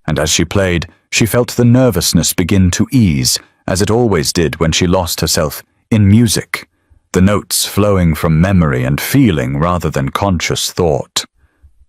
And as she played, she felt the nervousness begin to ease, as it always did when she lost herself in music, the notes flowing from memory and feeling rather than conscious thought.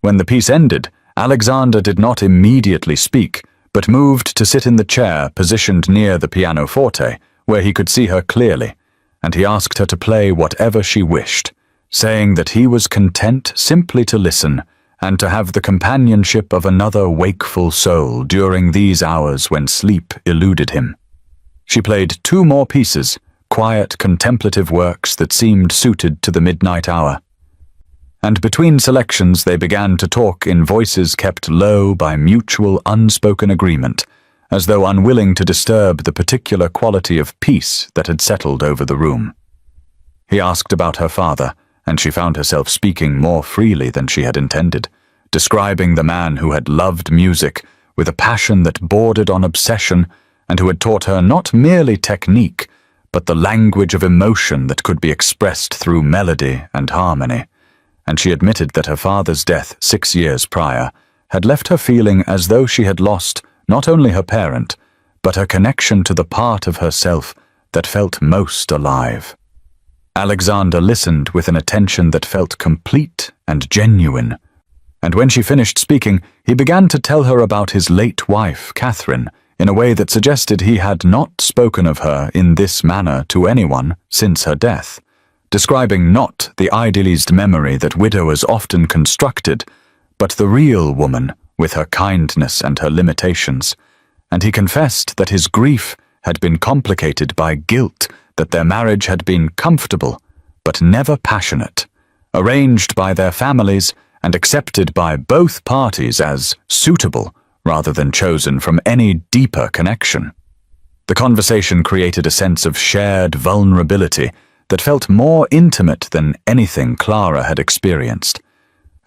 When the piece ended, Alexander did not immediately speak, but moved to sit in the chair positioned near the pianoforte, where he could see her clearly, and he asked her to play whatever she wished, saying that he was content simply to listen and to have the companionship of another wakeful soul during these hours when sleep eluded him. She played 2 more pieces, quiet, contemplative works that seemed suited to the midnight hour. And between selections they began to talk in voices kept low by mutual unspoken agreement, as though unwilling to disturb the particular quality of peace that had settled over the room. He asked about her father, and she found herself speaking more freely than she had intended, describing the man who had loved music with a passion that bordered on obsession and who had taught her not merely technique, but the language of emotion that could be expressed through melody and harmony. And she admitted that her father's death 6 years prior had left her feeling as though she had lost not only her parent, but her connection to the part of herself that felt most alive. Alexander listened with an attention that felt complete and genuine, and when she finished speaking, he began to tell her about his late wife, Catherine, in a way that suggested he had not spoken of her in this manner to anyone since her death, describing not the idealized memory that widowers often constructed, but the real woman with her kindness and her limitations, and he confessed that his grief had been complicated by guilt that their marriage had been comfortable, but never passionate, arranged by their families and accepted by both parties as suitable rather than chosen from any deeper connection. The conversation created a sense of shared vulnerability that felt more intimate than anything Clara had experienced,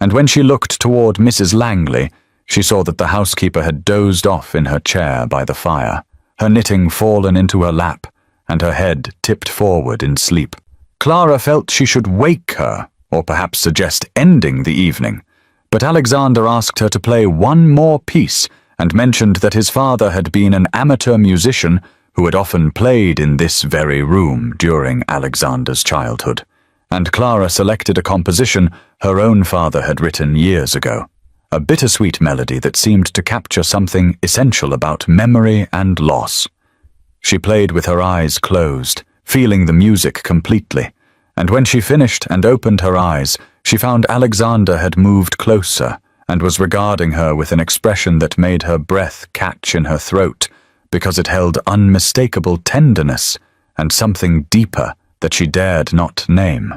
and when she looked toward Mrs. Langley, she saw that the housekeeper had dozed off in her chair by the fire, her knitting fallen into her lap, and her head tipped forward in sleep. Clara felt she should wake her, or perhaps suggest ending the evening, but Alexander asked her to play 1 more piece and mentioned that his father had been an amateur musician who had often played in this very room during Alexander's childhood, and Clara selected a composition her own father had written years ago, a bittersweet melody that seemed to capture something essential about memory and loss. She played with her eyes closed, feeling the music completely, and when she finished and opened her eyes, she found Alexander had moved closer and was regarding her with an expression that made her breath catch in her throat, because it held unmistakable tenderness and something deeper that she dared not name.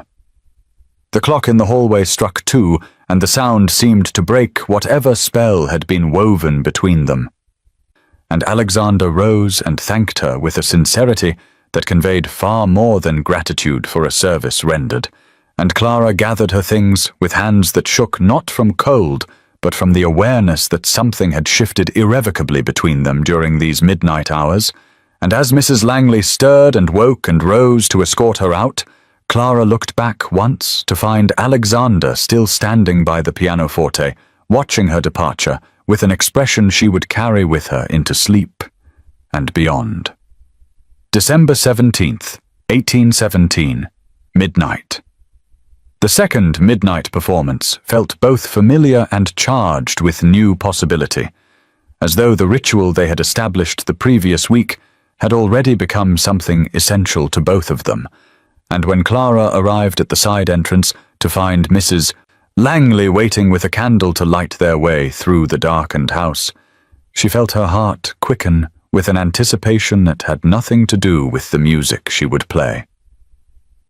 The clock in the hallway struck 2, and the sound seemed to break whatever spell had been woven between them. And Alexander rose and thanked her with a sincerity that conveyed far more than gratitude for a service rendered, and Clara gathered her things with hands that shook not from cold, but from the awareness that something had shifted irrevocably between them during these midnight hours, and as Mrs. Langley stirred and woke and rose to escort her out, Clara looked back once to find Alexander still standing by the pianoforte, watching her departure with an expression she would carry with her into sleep and beyond. December 17th, 1817, midnight. The second midnight performance felt both familiar and charged with new possibility, as though the ritual they had established the previous week had already become something essential to both of them, and when Clara arrived at the side entrance to find Mrs. Langley waiting with a candle to light their way through the darkened house, she felt her heart quicken with an anticipation that had nothing to do with the music she would play.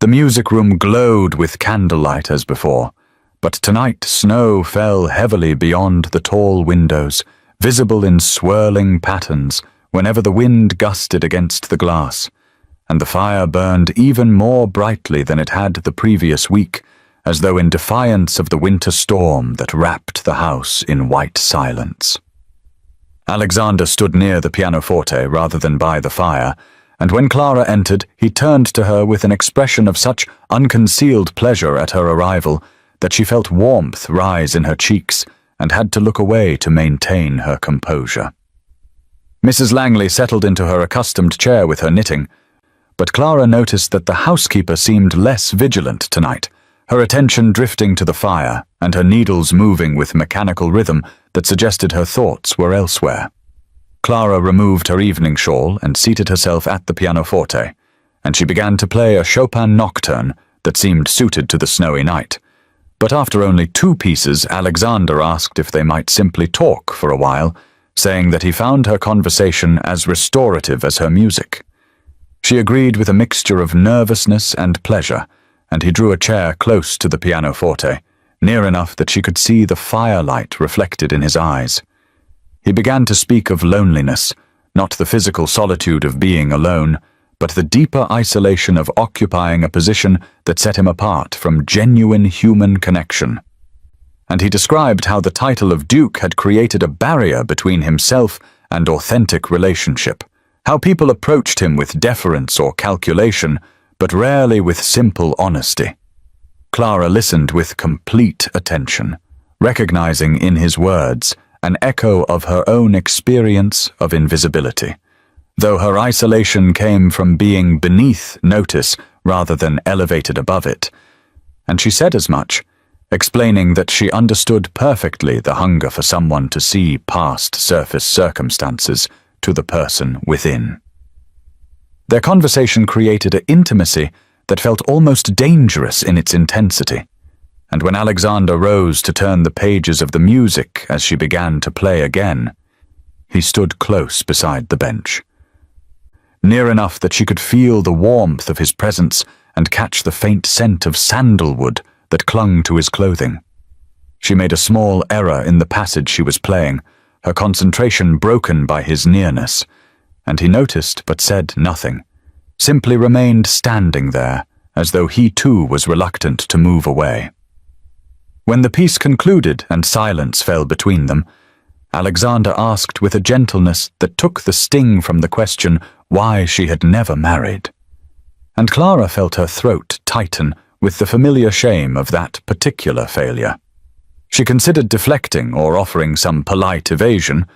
The music room glowed with candlelight as before, but tonight snow fell heavily beyond the tall windows, visible in swirling patterns whenever the wind gusted against the glass, and the fire burned even more brightly than it had the previous week, as though in defiance of the winter storm that wrapped the house in white silence. Alexander stood near the pianoforte rather than by the fire, and when Clara entered, he turned to her with an expression of such unconcealed pleasure at her arrival that she felt warmth rise in her cheeks and had to look away to maintain her composure. Mrs. Langley settled into her accustomed chair with her knitting, but Clara noticed that the housekeeper seemed less vigilant tonight, her attention drifting to the fire and her needles moving with mechanical rhythm that suggested her thoughts were elsewhere. Clara removed her evening shawl and seated herself at the pianoforte, and she began to play a Chopin nocturne that seemed suited to the snowy night. But after only 2 pieces, Alexander asked if they might simply talk for a while, saying that he found her conversation as restorative as her music. She agreed with a mixture of nervousness and pleasure, and he drew a chair close to the pianoforte, near enough that she could see the firelight reflected in his eyes. He began to speak of loneliness, not the physical solitude of being alone, but the deeper isolation of occupying a position that set him apart from genuine human connection. And he described how the title of Duke had created a barrier between himself and authentic relationship, how people approached him with deference or calculation, but rarely with simple honesty. Clara listened with complete attention, recognizing in his words an echo of her own experience of invisibility, though her isolation came from being beneath notice rather than elevated above it, and she said as much, explaining that she understood perfectly the hunger for someone to see past surface circumstances to the person within. Their conversation created an intimacy that felt almost dangerous in its intensity, and when Alexander rose to turn the pages of the music as she began to play again, he stood close beside the bench, near enough that she could feel the warmth of his presence and catch the faint scent of sandalwood that clung to his clothing. She made a small error in the passage she was playing, her concentration broken by his nearness, and he noticed but said nothing, simply remained standing there, as though he too was reluctant to move away. When the piece concluded and silence fell between them, Alexander asked with a gentleness that took the sting from the question why she had never married. And Clara felt her throat tighten with the familiar shame of that particular failure. She considered deflecting or offering some polite evasion,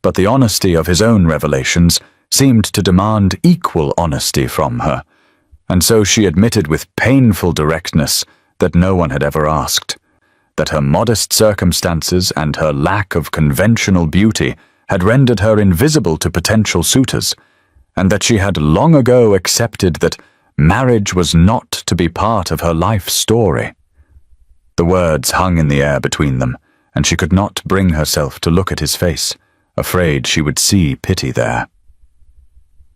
but the honesty of his own revelations seemed to demand equal honesty from her, and so she admitted with painful directness that no one had ever asked, that her modest circumstances and her lack of conventional beauty had rendered her invisible to potential suitors, and that she had long ago accepted that marriage was not to be part of her life story. The words hung in the air between them, and she could not bring herself to look at his face, afraid she would see pity there.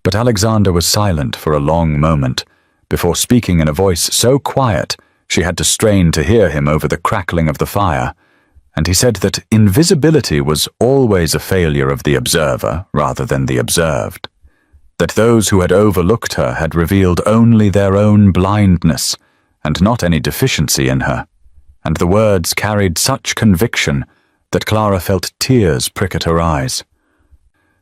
But Alexander was silent for a long moment, before speaking in a voice so quiet she had to strain to hear him over the crackling of the fire, and he said that invisibility was always a failure of the observer rather than the observed, that those who had overlooked her had revealed only their own blindness and not any deficiency in her, and the words carried such conviction that Clara felt tears prick at her eyes.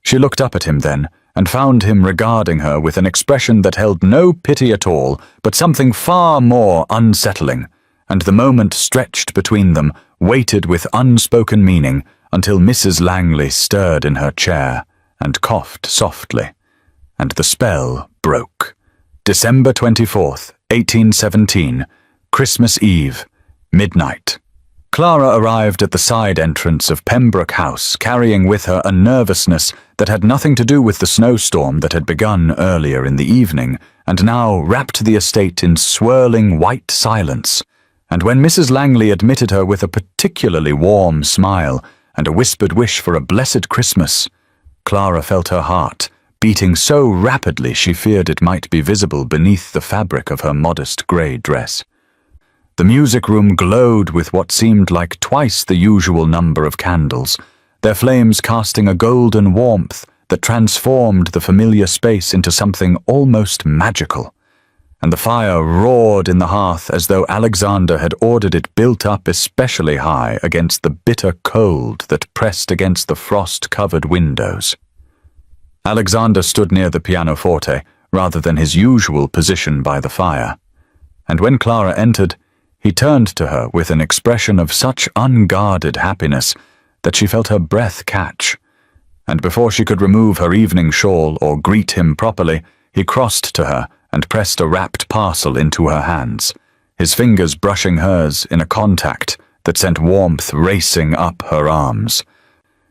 She looked up at him then, and found him regarding her with an expression that held no pity at all, but something far more unsettling, and the moment stretched between them waited with unspoken meaning until Mrs. Langley stirred in her chair and coughed softly, and the spell broke. December 24th, 1817, Christmas Eve, midnight. Clara arrived at the side entrance of Pembroke House carrying with her a nervousness that had nothing to do with the snowstorm that had begun earlier in the evening and now wrapped the estate in swirling white silence, and when Mrs. Langley admitted her with a particularly warm smile and a whispered wish for a blessed Christmas, Clara felt her heart beating so rapidly she feared it might be visible beneath the fabric of her modest grey dress. The music room glowed with what seemed like twice the usual number of candles, their flames casting a golden warmth that transformed the familiar space into something almost magical. and the fire roared in the hearth as though Alexander had ordered it built up especially high against the bitter cold that pressed against the frost-covered windows. Alexander stood near the pianoforte rather than his usual position by the fire, and when Clara entered, he turned to her with an expression of such unguarded happiness that she felt her breath catch, and before she could remove her evening shawl or greet him properly, he crossed to her and pressed a wrapped parcel into her hands, his fingers brushing hers in a contact that sent warmth racing up her arms.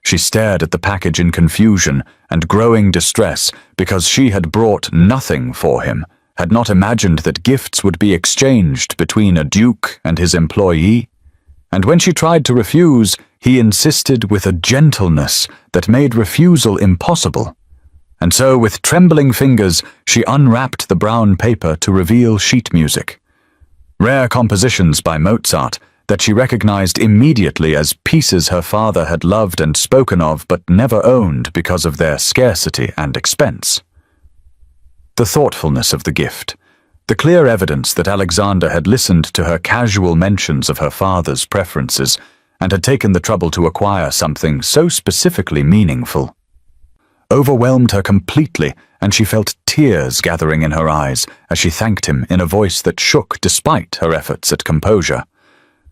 She stared at the package in confusion and growing distress because she had brought nothing for him, had not imagined that gifts would be exchanged between a duke and his employee. And when she tried to refuse, he insisted with a gentleness that made refusal impossible. And so, with trembling fingers, she unwrapped the brown paper to reveal sheet music. Rare compositions by Mozart that she recognized immediately as pieces her father had loved and spoken of but never owned because of their scarcity and expense. The thoughtfulness of the gift, the clear evidence that Alexander had listened to her casual mentions of her father's preferences and had taken the trouble to acquire something so specifically meaningful, overwhelmed her completely, and she felt tears gathering in her eyes as she thanked him in a voice that shook despite her efforts at composure.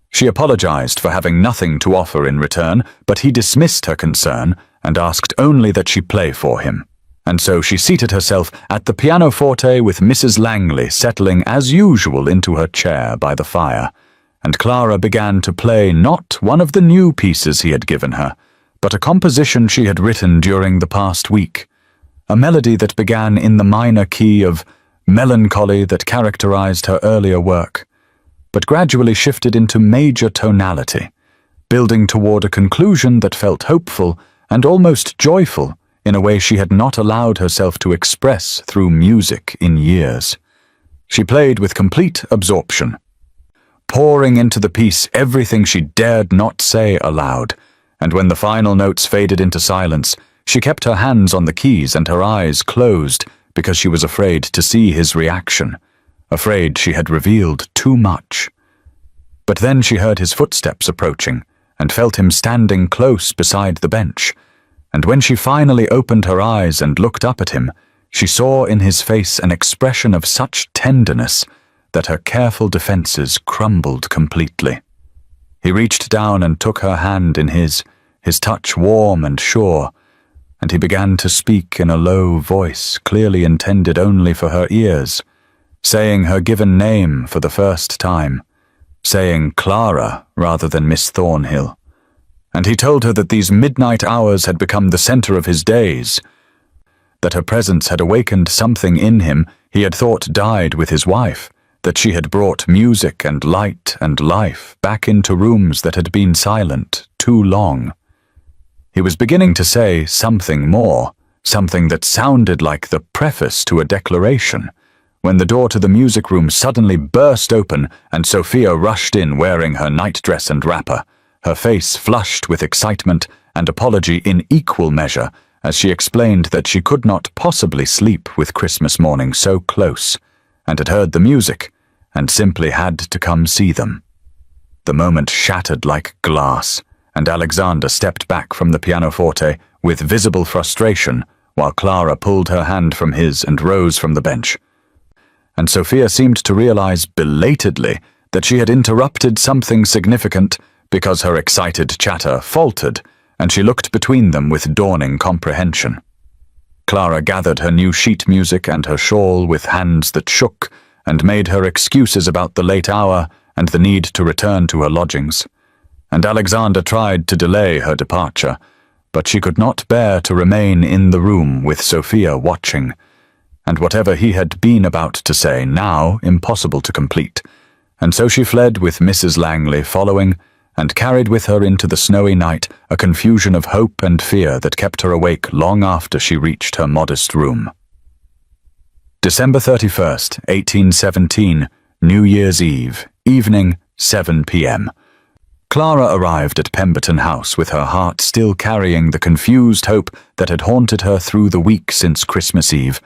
She apologized for having nothing to offer in return, but he dismissed her concern and asked only that she play for him. And so she seated herself at the pianoforte with Mrs. Langley settling as usual into her chair by the fire, and Clara began to play not one of the new pieces he had given her, but a composition she had written during the past week, a melody that began in the minor key of melancholy that characterized her earlier work, but gradually shifted into major tonality, building toward a conclusion that felt hopeful and almost joyful in a way she had not allowed herself to express through music in years. She played with complete absorption, pouring into the piece everything she dared not say aloud, and when the final notes faded into silence, she kept her hands on the keys and her eyes closed because she was afraid to see his reaction, afraid she had revealed too much. But then she heard his footsteps approaching and felt him standing close beside the bench, and when she finally opened her eyes and looked up at him, she saw in his face an expression of such tenderness that her careful defenses crumbled completely. He reached down and took her hand in his touch warm and sure, and he began to speak in a low voice clearly intended only for her ears, saying her given name for the first time, saying Clara rather than Miss Thornhill. And he told her that these midnight hours had become the center of his days, that her presence had awakened something in him he had thought died with his wife, that she had brought music and light and life back into rooms that had been silent too long. He was beginning to say something more, something that sounded like the preface to a declaration, when the door to the music room suddenly burst open and Sophia rushed in wearing her nightdress and wrapper, her face flushed with excitement and apology in equal measure as she explained that she could not possibly sleep with Christmas morning so close, and had heard the music, and simply had to come see them. The moment shattered like glass, and Alexander stepped back from the pianoforte with visible frustration, while Clara pulled her hand from his and rose from the bench. And Sophia seemed to realize belatedly that she had interrupted something significant because her excited chatter faltered, and she looked between them with dawning comprehension. Clara gathered her new sheet music and her shawl with hands that shook, and made her excuses about the late hour and the need to return to her lodgings. And Alexander tried to delay her departure, but she could not bear to remain in the room with Sophia watching, and whatever he had been about to say now impossible to complete, and so she fled with Mrs. Langley following, and carried with her into the snowy night a confusion of hope and fear that kept her awake long after she reached her modest room. December 31st, 1817, New Year's Eve, evening, 7 p.m. Clara arrived at Pemberton House with her heart still carrying the confused hope that had haunted her through the week since Christmas Eve,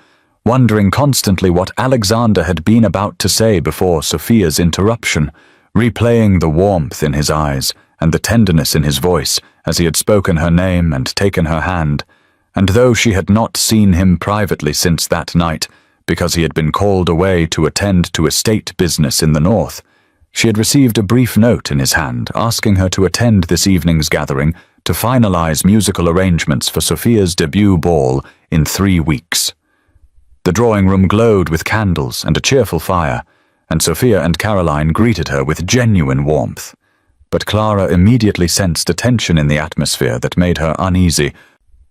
wondering constantly what Alexander had been about to say before Sophia's interruption, replaying the warmth in his eyes and the tenderness in his voice as he had spoken her name and taken her hand, and though she had not seen him privately since that night, because he had been called away to attend to estate business in the north, she had received a brief note in his hand asking her to attend this evening's gathering to finalize musical arrangements for Sophia's debut ball in 3 weeks. The drawing room glowed with candles and a cheerful fire, and Sophia and Caroline greeted her with genuine warmth. But Clara immediately sensed a tension in the atmosphere that made her uneasy,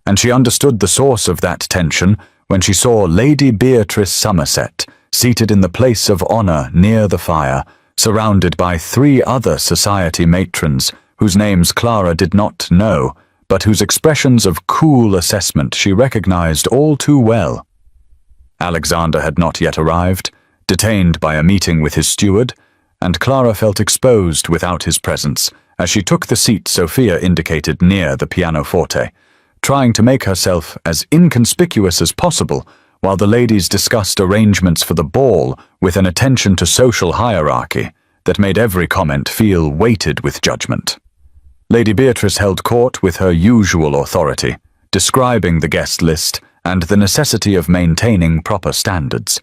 and she understood the source of that tension when she saw Lady Beatrice Somerset seated in the place of honor near the fire, surrounded by 3 other society matrons whose names Clara did not know, but whose expressions of cool assessment she recognized all too well. Alexander had not yet arrived, detained by a meeting with his steward, and Clara felt exposed without his presence as she took the seat Sophia indicated near the pianoforte, trying to make herself as inconspicuous as possible while the ladies discussed arrangements for the ball with an attention to social hierarchy that made every comment feel weighted with judgment. Lady Beatrice held court with her usual authority, describing the guest list and the necessity of maintaining proper standards,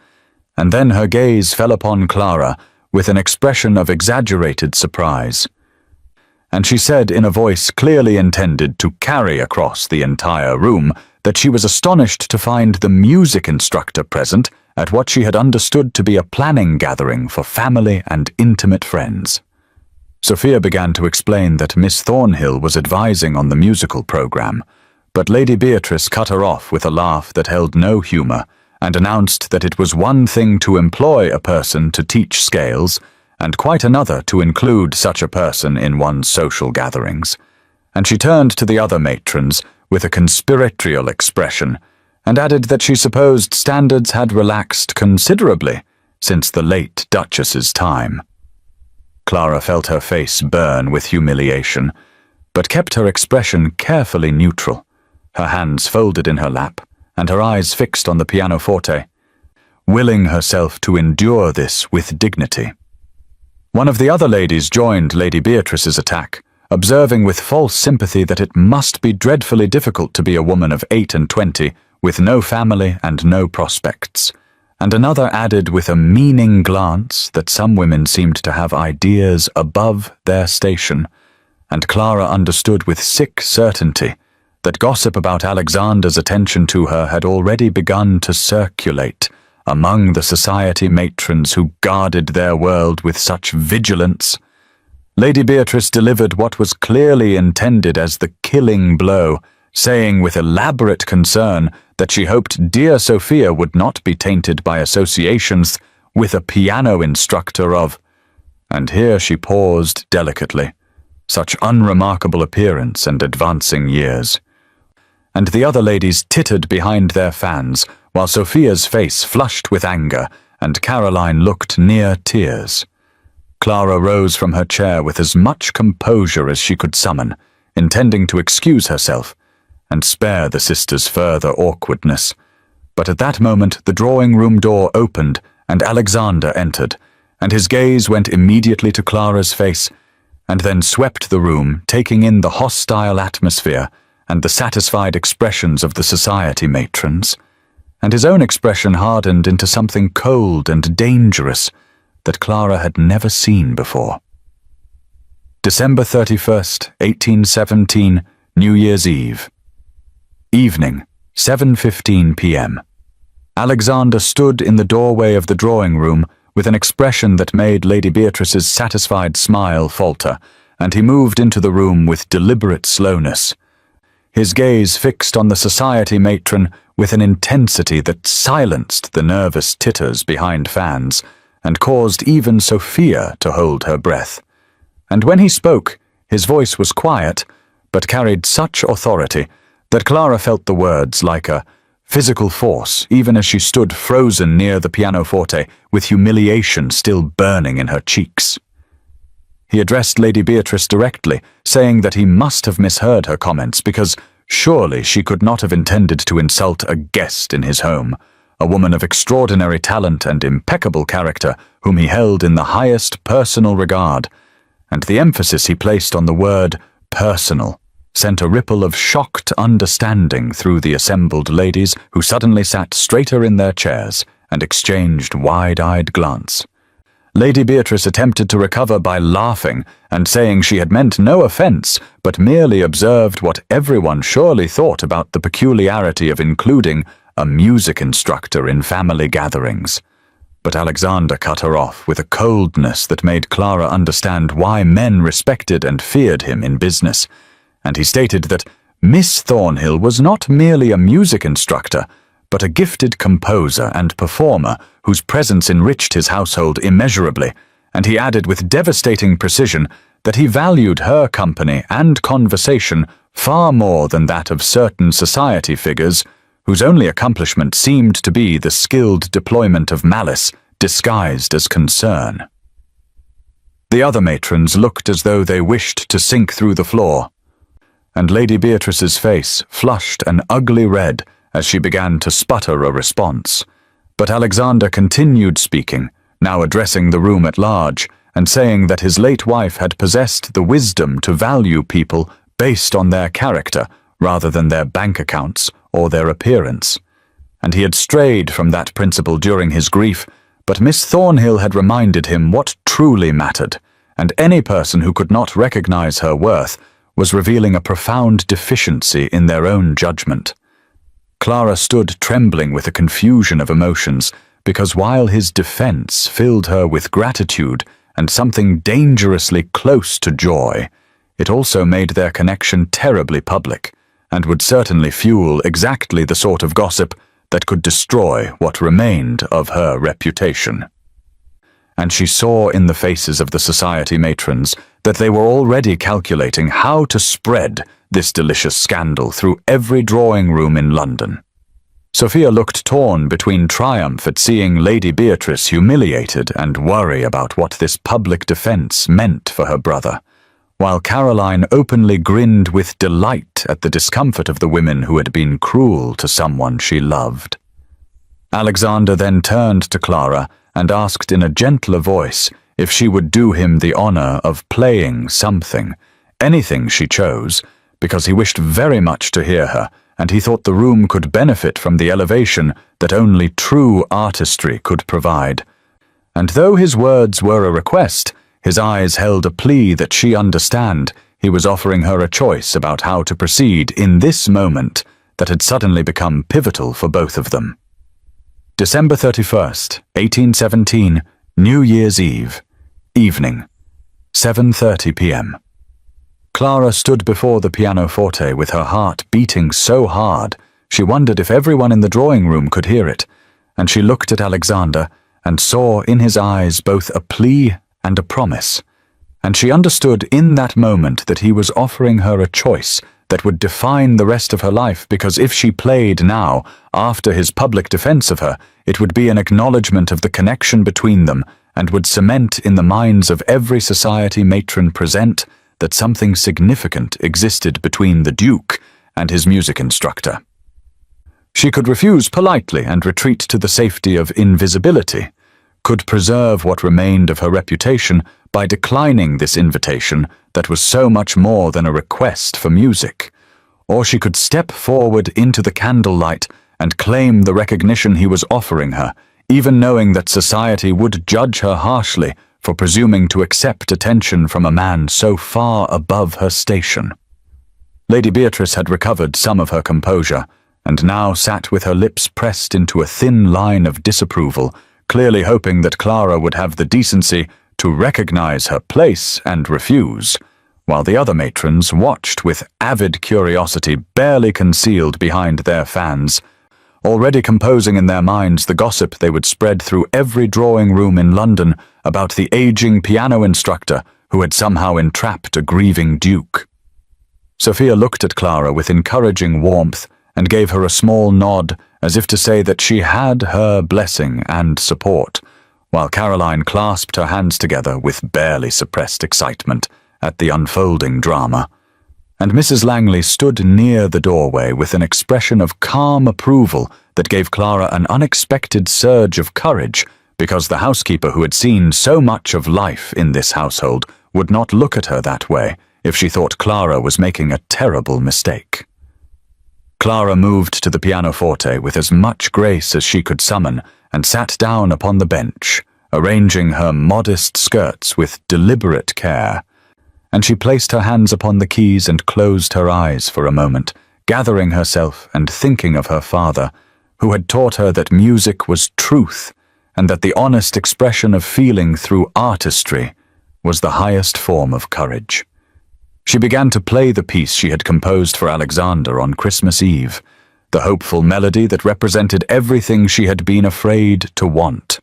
and then her gaze fell upon Clara with an expression of exaggerated surprise. And she said in a voice clearly intended to carry across the entire room that she was astonished to find the music instructor present at what she had understood to be a planning gathering for family and intimate friends. Sophia began to explain that Miss Thornhill was advising on the musical program, but Lady Beatrice cut her off with a laugh that held no humor and announced that it was one thing to employ a person to teach scales and quite another to include such a person in one's social gatherings. And she turned to the other matrons with a conspiratorial expression and added that she supposed standards had relaxed considerably since the late Duchess's time. Clara felt her face burn with humiliation, but kept her expression carefully neutral, her hands folded in her lap and her eyes fixed on the pianoforte, willing herself to endure this with dignity. One of the other ladies joined Lady Beatrice's attack, observing with false sympathy that it must be dreadfully difficult to be a woman of 28 with no family and no prospects, and another added with a meaning glance that some women seemed to have ideas above their station, and Clara understood with sick certainty that gossip about Alexander's attention to her had already begun to circulate among the society matrons who guarded their world with such vigilance. Lady Beatrice delivered what was clearly intended as the killing blow, saying with elaborate concern that she hoped dear Sophia would not be tainted by associations with a piano instructor of, and here she paused delicately, such unremarkable appearance and advancing years. And the other ladies tittered behind their fans, while Sophia's face flushed with anger and Caroline looked near tears. Clara rose from her chair with as much composure as she could summon, intending to excuse herself and spare the sisters further awkwardness. But at that moment the drawing-room door opened and Alexander entered, and his gaze went immediately to Clara's face, and then swept the room, taking in the hostile atmosphere and the satisfied expressions of the society matrons, and his own expression hardened into something cold and dangerous that Clara had never seen before. December 31st, 1817, New Year's Eve. Evening, 7:15 p.m. Alexander stood in the doorway of the drawing-room with an expression that made Lady Beatrice's satisfied smile falter, and he moved into the room with deliberate slowness, his gaze fixed on the society matron with an intensity that silenced the nervous titters behind fans and caused even Sophia to hold her breath. And when he spoke, his voice was quiet, but carried such authority that Clara felt the words like a physical force, even as she stood frozen near the pianoforte with humiliation still burning in her cheeks. He addressed Lady Beatrice directly, saying that he must have misheard her comments because surely she could not have intended to insult a guest in his home, a woman of extraordinary talent and impeccable character whom he held in the highest personal regard, and the emphasis he placed on the word personal sent a ripple of shocked understanding through the assembled ladies, who suddenly sat straighter in their chairs and exchanged wide-eyed glance. Lady Beatrice attempted to recover by laughing and saying she had meant no offence, but merely observed what everyone surely thought about the peculiarity of including a music instructor in family gatherings. But Alexander cut her off with a coldness that made Clara understand why men respected and feared him in business, and he stated that Miss Thornhill was not merely a music instructor, but a gifted composer and performer whose presence enriched his household immeasurably, and he added with devastating precision that he valued her company and conversation far more than that of certain society figures whose only accomplishment seemed to be the skilled deployment of malice disguised as concern. The other matrons looked as though they wished to sink through the floor, and Lady Beatrice's face flushed an ugly red as she began to sputter a response. But Alexander continued speaking, now addressing the room at large, and saying that his late wife had possessed the wisdom to value people based on their character rather than their bank accounts or their appearance. And he had strayed from that principle during his grief, but Miss Thornhill had reminded him what truly mattered, and any person who could not recognize her worth was revealing a profound deficiency in their own judgment. Clara stood trembling with a confusion of emotions, because while his defense filled her with gratitude and something dangerously close to joy, it also made their connection terribly public, and would certainly fuel exactly the sort of gossip that could destroy what remained of her reputation. And she saw in the faces of the society matrons that they were already calculating how to spread this delicious scandal through every drawing room in London. Sophia looked torn between triumph at seeing Lady Beatrice humiliated and worry about what this public defence meant for her brother, while Caroline openly grinned with delight at the discomfort of the women who had been cruel to someone she loved. Alexander then turned to Clara and asked in a gentler voice if she would do him the honour of playing something, anything she chose, because he wished very much to hear her, and he thought the room could benefit from the elevation that only true artistry could provide. And though his words were a request, his eyes held a plea that she understand. He was offering her a choice about how to proceed in this moment that had suddenly become pivotal for both of them. December 31st, 1817, New Year's Eve, evening, 7:30 p.m. Clara stood before the pianoforte with her heart beating so hard she wondered if everyone in the drawing room could hear it, and she looked at Alexander and saw in his eyes both a plea and a promise, and she understood in that moment that he was offering her a choice that would define the rest of her life, because if she played now, after his public defense of her, it would be an acknowledgement of the connection between them and would cement in the minds of every society matron present that something significant existed between the Duke and his music instructor. She could refuse politely and retreat to the safety of invisibility, could preserve what remained of her reputation by declining this invitation that was so much more than a request for music, or she could step forward into the candlelight and claim the recognition he was offering her, even knowing that society would judge her harshly for presuming to accept attention from a man so far above her station. Lady Beatrice had recovered some of her composure, and now sat with her lips pressed into a thin line of disapproval, clearly hoping that Clara would have the decency to recognize her place and refuse, while the other matrons watched with avid curiosity barely concealed behind their fans, already composing in their minds the gossip they would spread through every drawing room in London about the aging piano instructor who had somehow entrapped a grieving duke. Sophia looked at Clara with encouraging warmth and gave her a small nod as if to say that she had her blessing and support, while Caroline clasped her hands together with barely suppressed excitement at the unfolding drama. and Mrs. Langley stood near the doorway with an expression of calm approval that gave Clara an unexpected surge of courage, because the housekeeper who had seen so much of life in this household would not look at her that way if she thought Clara was making a terrible mistake. Clara moved to the pianoforte with as much grace as she could summon and sat down upon the bench, arranging her modest skirts with deliberate care, and she placed her hands upon the keys and closed her eyes for a moment, gathering herself and thinking of her father, who had taught her that music was truth, and that the honest expression of feeling through artistry was the highest form of courage. She began to play the piece she had composed for Alexander on Christmas Eve, the hopeful melody that represented everything she had been afraid to want,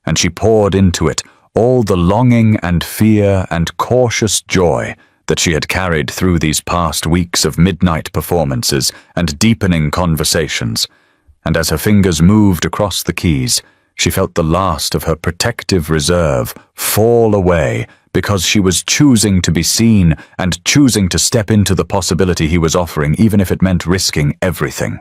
and she poured into it all the longing and fear and cautious joy that she had carried through these past weeks of midnight performances and deepening conversations, and as her fingers moved across the keys, she felt the last of her protective reserve fall away because she was choosing to be seen and choosing to step into the possibility he was offering, even if it meant risking everything.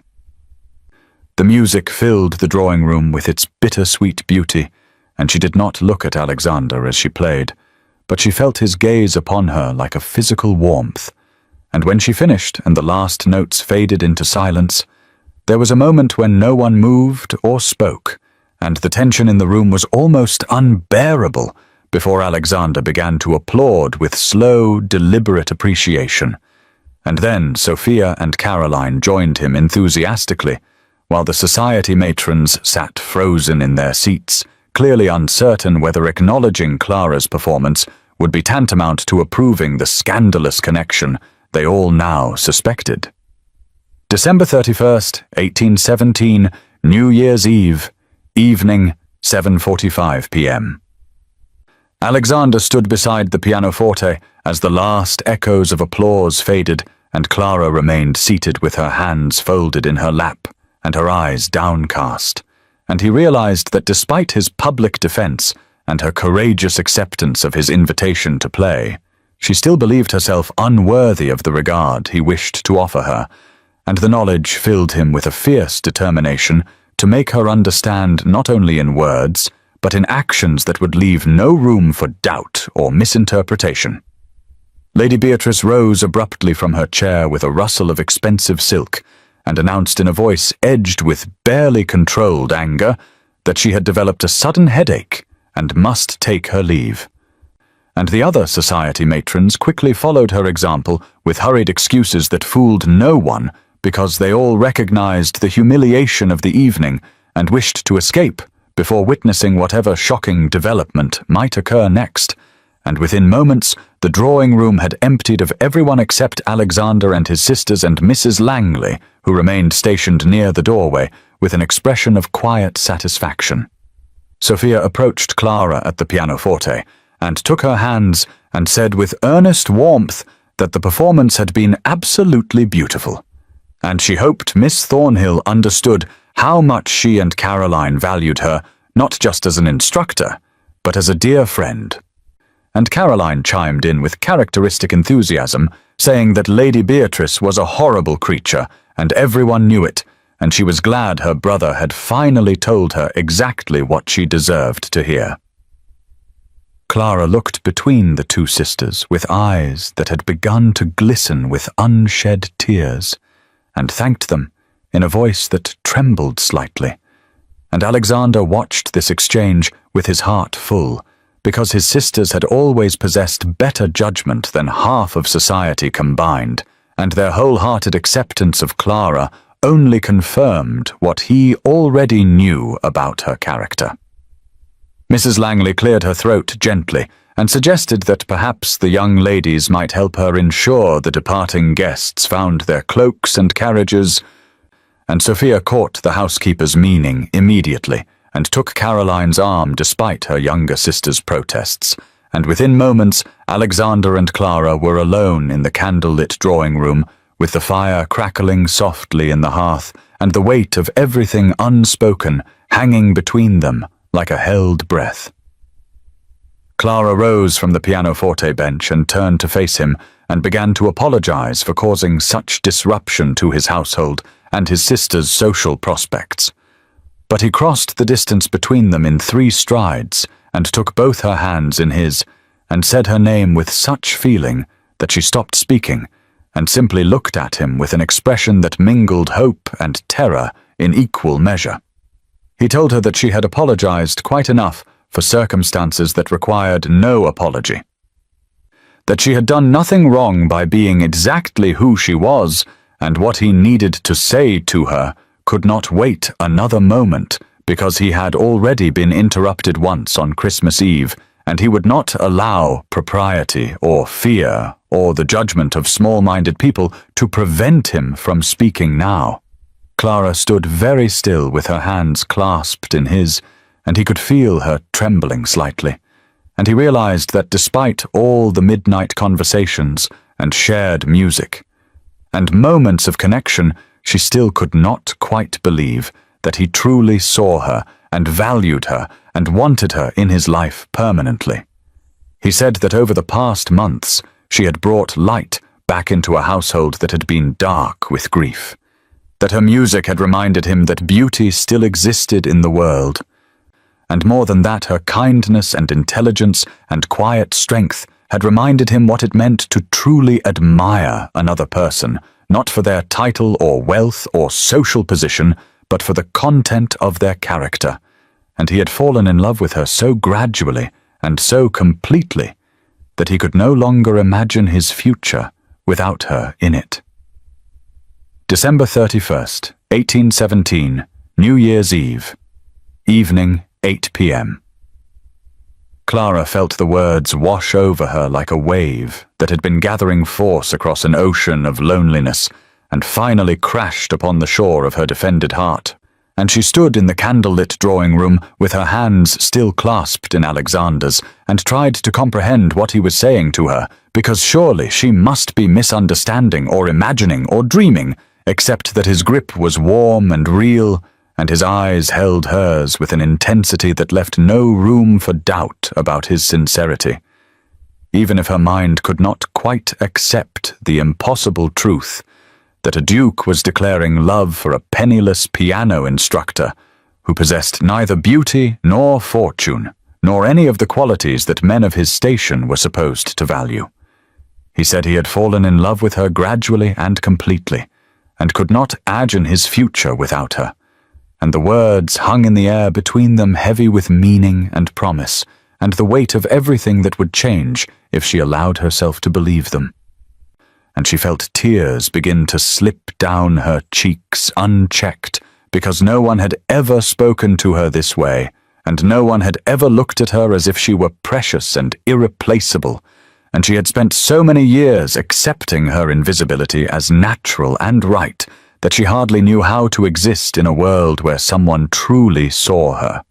The music filled the drawing room with its bittersweet beauty, and she did not look at Alexander as she played, but she felt his gaze upon her like a physical warmth, and when she finished and the last notes faded into silence, there was a moment when no one moved or spoke, and the tension in the room was almost unbearable before Alexander began to applaud with slow, deliberate appreciation. And then Sophia and Caroline joined him enthusiastically, while the society matrons sat frozen in their seats, clearly uncertain whether acknowledging Clara's performance would be tantamount to approving the scandalous connection they all now suspected. December 31st, 1817, New Year's Eve, evening, 7:45 p.m. Alexander stood beside the pianoforte as the last echoes of applause faded and Clara remained seated with her hands folded in her lap and her eyes downcast, and he realized that despite his public defense and her courageous acceptance of his invitation to play, she still believed herself unworthy of the regard he wished to offer her, and the knowledge filled him with a fierce determination to make her understand not only in words, but in actions that would leave no room for doubt or misinterpretation. Lady Beatrice rose abruptly from her chair with a rustle of expensive silk, and announced in a voice edged with barely controlled anger that she had developed a sudden headache and must take her leave. And the other society matrons quickly followed her example with hurried excuses that fooled no one, because they all recognized the humiliation of the evening and wished to escape before witnessing whatever shocking development might occur next, and within moments the drawing room had emptied of everyone except Alexander and his sisters and Mrs. Langley, who remained stationed near the doorway with an expression of quiet satisfaction. Sophia approached Clara at the pianoforte and took her hands and said with earnest warmth that the performance had been absolutely beautiful, and she hoped Miss Thornhill understood how much she and Caroline valued her, not just as an instructor, but as a dear friend. And Caroline chimed in with characteristic enthusiasm, saying that Lady Beatrice was a horrible creature, and everyone knew it, and she was glad her brother had finally told her exactly what she deserved to hear. Clara looked between the two sisters with eyes that had begun to glisten with unshed tears, and thanked them in a voice that trembled slightly. And Alexander watched this exchange with his heart full, because his sisters had always possessed better judgment than half of society combined, and their wholehearted acceptance of Clara only confirmed what he already knew about her character. Mrs. Langley cleared her throat gently and suggested that perhaps the young ladies might help her ensure the departing guests found their cloaks and carriages, and Sophia caught the housekeeper's meaning immediately and took Caroline's arm despite her younger sister's protests, and within moments Alexander and Clara were alone in the candle-lit drawing room, with the fire crackling softly in the hearth and the weight of everything unspoken hanging between them like a held breath. Clara rose from the pianoforte bench and turned to face him, and began to apologize for causing such disruption to his household and his sister's social prospects. But he crossed the distance between them in 3 strides and took both her hands in his, and said her name with such feeling that she stopped speaking and simply looked at him with an expression that mingled hope and terror in equal measure. He told her that she had apologized quite enough for circumstances that required no apology, that she had done nothing wrong by being exactly who she was, and what he needed to say to her could not wait another moment because he had already been interrupted once on Christmas Eve, and he would not allow propriety or fear or the judgment of small-minded people to prevent him from speaking now. Clara stood very still with her hands clasped in his, and he could feel her trembling slightly, and he realized that despite all the midnight conversations and shared music and moments of connection, she still could not quite believe that he truly saw her and valued her and wanted her in his life permanently. He said that over the past months she had brought light back into a household that had been dark with grief, that her music had reminded him that beauty still existed in the world, and more than that, her kindness and intelligence and quiet strength had reminded him what it meant to truly admire another person, not for their title or wealth or social position, but for the content of their character, and he had fallen in love with her so gradually and so completely that he could no longer imagine his future without her in it. December 31st, 1817, New Year's Eve. Evening, 8 p.m. Clara felt the words wash over her like a wave that had been gathering force across an ocean of loneliness and finally crashed upon the shore of her defended heart, and she stood in the candlelit drawing room with her hands still clasped in Alexander's and tried to comprehend what he was saying to her, because surely she must be misunderstanding or imagining or dreaming, except that his grip was warm and real, and his eyes held hers with an intensity that left no room for doubt about his sincerity. Even if her mind could not quite accept the impossible truth that a duke was declaring love for a penniless piano instructor who possessed neither beauty nor fortune, nor any of the qualities that men of his station were supposed to value. He said he had fallen in love with her gradually and completely, and could not imagine his future without her, and the words hung in the air between them heavy with meaning and promise, and the weight of everything that would change if she allowed herself to believe them. And she felt tears begin to slip down her cheeks unchecked, because no one had ever spoken to her this way, and no one had ever looked at her as if she were precious and irreplaceable, and she had spent so many years accepting her invisibility as natural and right that she hardly knew how to exist in a world where someone truly saw her.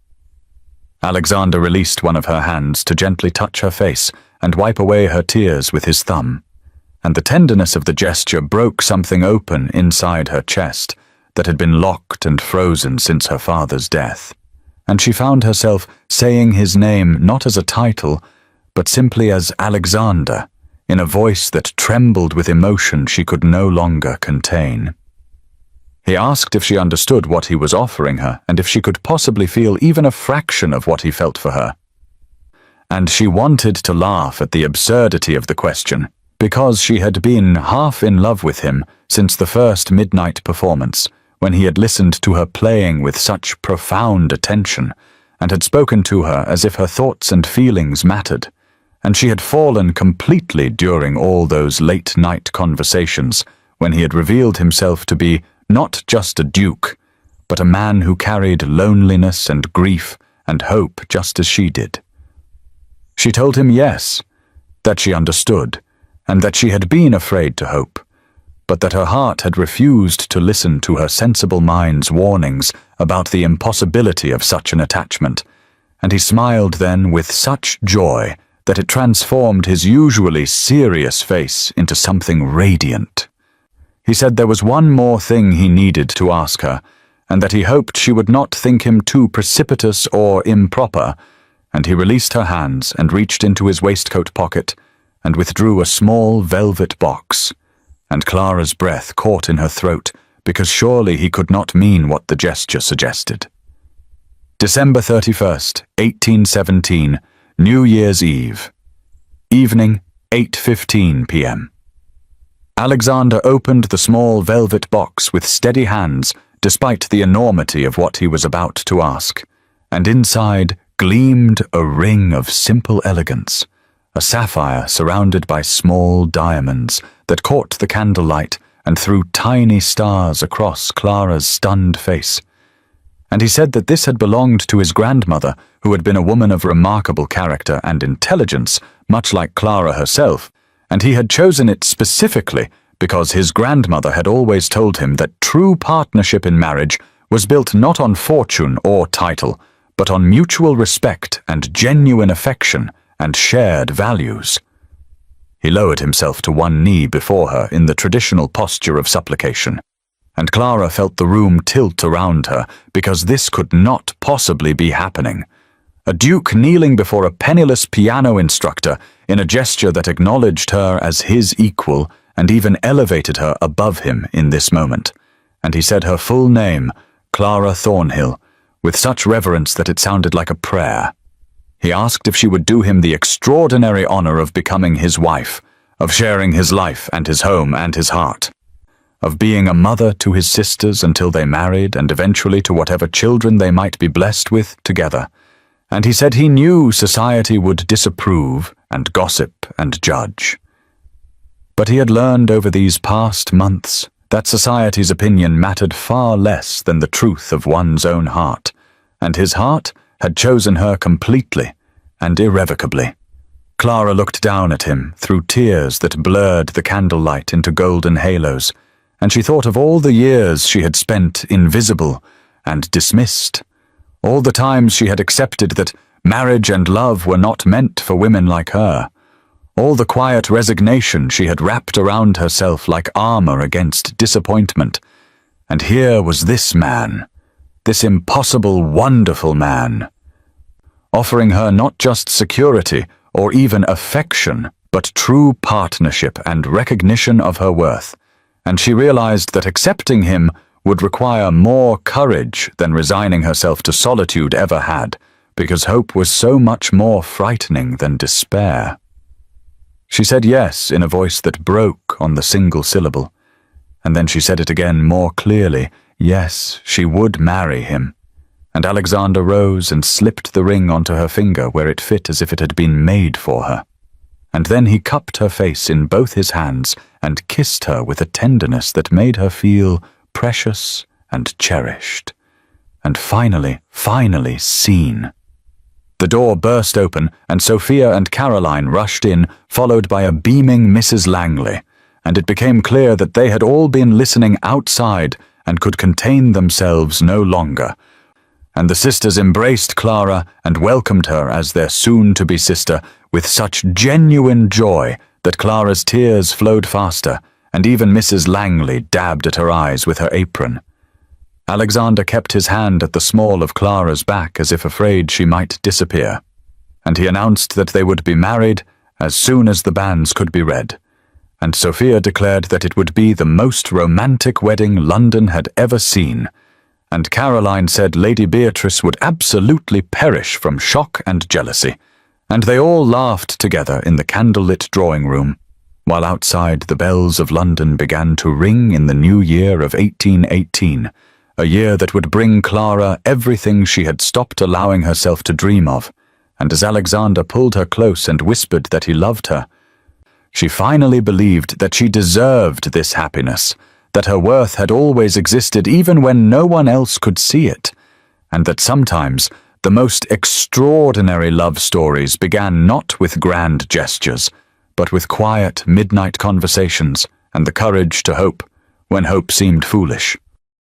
Alexander released one of her hands to gently touch her face and wipe away her tears with his thumb, and the tenderness of the gesture broke something open inside her chest that had been locked and frozen since her father's death, and she found herself saying his name not as a title, but simply as Alexander, in a voice that trembled with emotion she could no longer contain. He asked if she understood what he was offering her, and if she could possibly feel even a fraction of what he felt for her. And she wanted to laugh at the absurdity of the question, because she had been half in love with him since the first midnight performance, when he had listened to her playing with such profound attention, and had spoken to her as if her thoughts and feelings mattered, and she had fallen completely during all those late-night conversations, when he had revealed himself to be not just a duke, but a man who carried loneliness and grief and hope just as she did. She told him yes, that she understood, and that she had been afraid to hope, but that her heart had refused to listen to her sensible mind's warnings about the impossibility of such an attachment, and he smiled then with such joy that it transformed his usually serious face into something radiant. He said there was one more thing he needed to ask her, and that he hoped she would not think him too precipitous or improper, and he released her hands and reached into his waistcoat pocket and withdrew a small velvet box, and Clara's breath caught in her throat because surely he could not mean what the gesture suggested. December 31st, 1817, New Year's Eve. Evening, 8:15 p.m. Alexander opened the small velvet box with steady hands, despite the enormity of what he was about to ask, and inside gleamed a ring of simple elegance, a sapphire surrounded by small diamonds that caught the candlelight and threw tiny stars across Clara's stunned face. And he said that this had belonged to his grandmother, who had been a woman of remarkable character and intelligence, much like Clara herself, and he had chosen it specifically because his grandmother had always told him that true partnership in marriage was built not on fortune or title, but on mutual respect and genuine affection and shared values. He lowered himself to one knee before her in the traditional posture of supplication, and Clara felt the room tilt around her because this could not possibly be happening. A duke kneeling before a penniless piano instructor in a gesture that acknowledged her as his equal and even elevated her above him in this moment. And he said her full name, Clara Thornhill, with such reverence that it sounded like a prayer. He asked if she would do him the extraordinary honor of becoming his wife, of sharing his life and his home and his heart, of being a mother to his sisters until they married and eventually to whatever children they might be blessed with together. And he said he knew society would disapprove and gossip and judge. But he had learned over these past months that society's opinion mattered far less than the truth of one's own heart, and his heart had chosen her completely and irrevocably. Clara looked down at him through tears that blurred the candlelight into golden halos, and she thought of all the years she had spent invisible and dismissed, all the times she had accepted that marriage and love were not meant for women like her, all the quiet resignation she had wrapped around herself like armor against disappointment. And here was this man, this impossible, wonderful man, offering her not just security or even affection, but true partnership and recognition of her worth. And she realized that accepting him would require more courage than resigning herself to solitude ever had, because hope was so much more frightening than despair. She said yes in a voice that broke on the single syllable, and then she said it again more clearly. Yes, she would marry him. And Alexander rose and slipped the ring onto her finger where it fit as if it had been made for her. And then he cupped her face in both his hands and kissed her with a tenderness that made her feel precious and cherished, and finally seen. The door burst open, and Sophia and Caroline rushed in, followed by a beaming Mrs. Langley, and it became clear that they had all been listening outside and could contain themselves no longer. And the sisters embraced Clara and welcomed her as their soon-to-be sister with such genuine joy that Clara's tears flowed faster, and even Mrs. Langley dabbed at her eyes with her apron. Alexander kept his hand at the small of Clara's back as if afraid she might disappear, and he announced that they would be married as soon as the banns could be read, and Sophia declared that it would be the most romantic wedding London had ever seen, and Caroline said Lady Beatrice would absolutely perish from shock and jealousy, and they all laughed together in the candlelit drawing room, while outside the bells of London began to ring in the new year of 1818, a year that would bring Clara everything she had stopped allowing herself to dream of, and as Alexander pulled her close and whispered that he loved her, she finally believed that she deserved this happiness, that her worth had always existed even when no one else could see it, and that sometimes the most extraordinary love stories began not with grand gestures, but with quiet midnight conversations and the courage to hope when hope seemed foolish.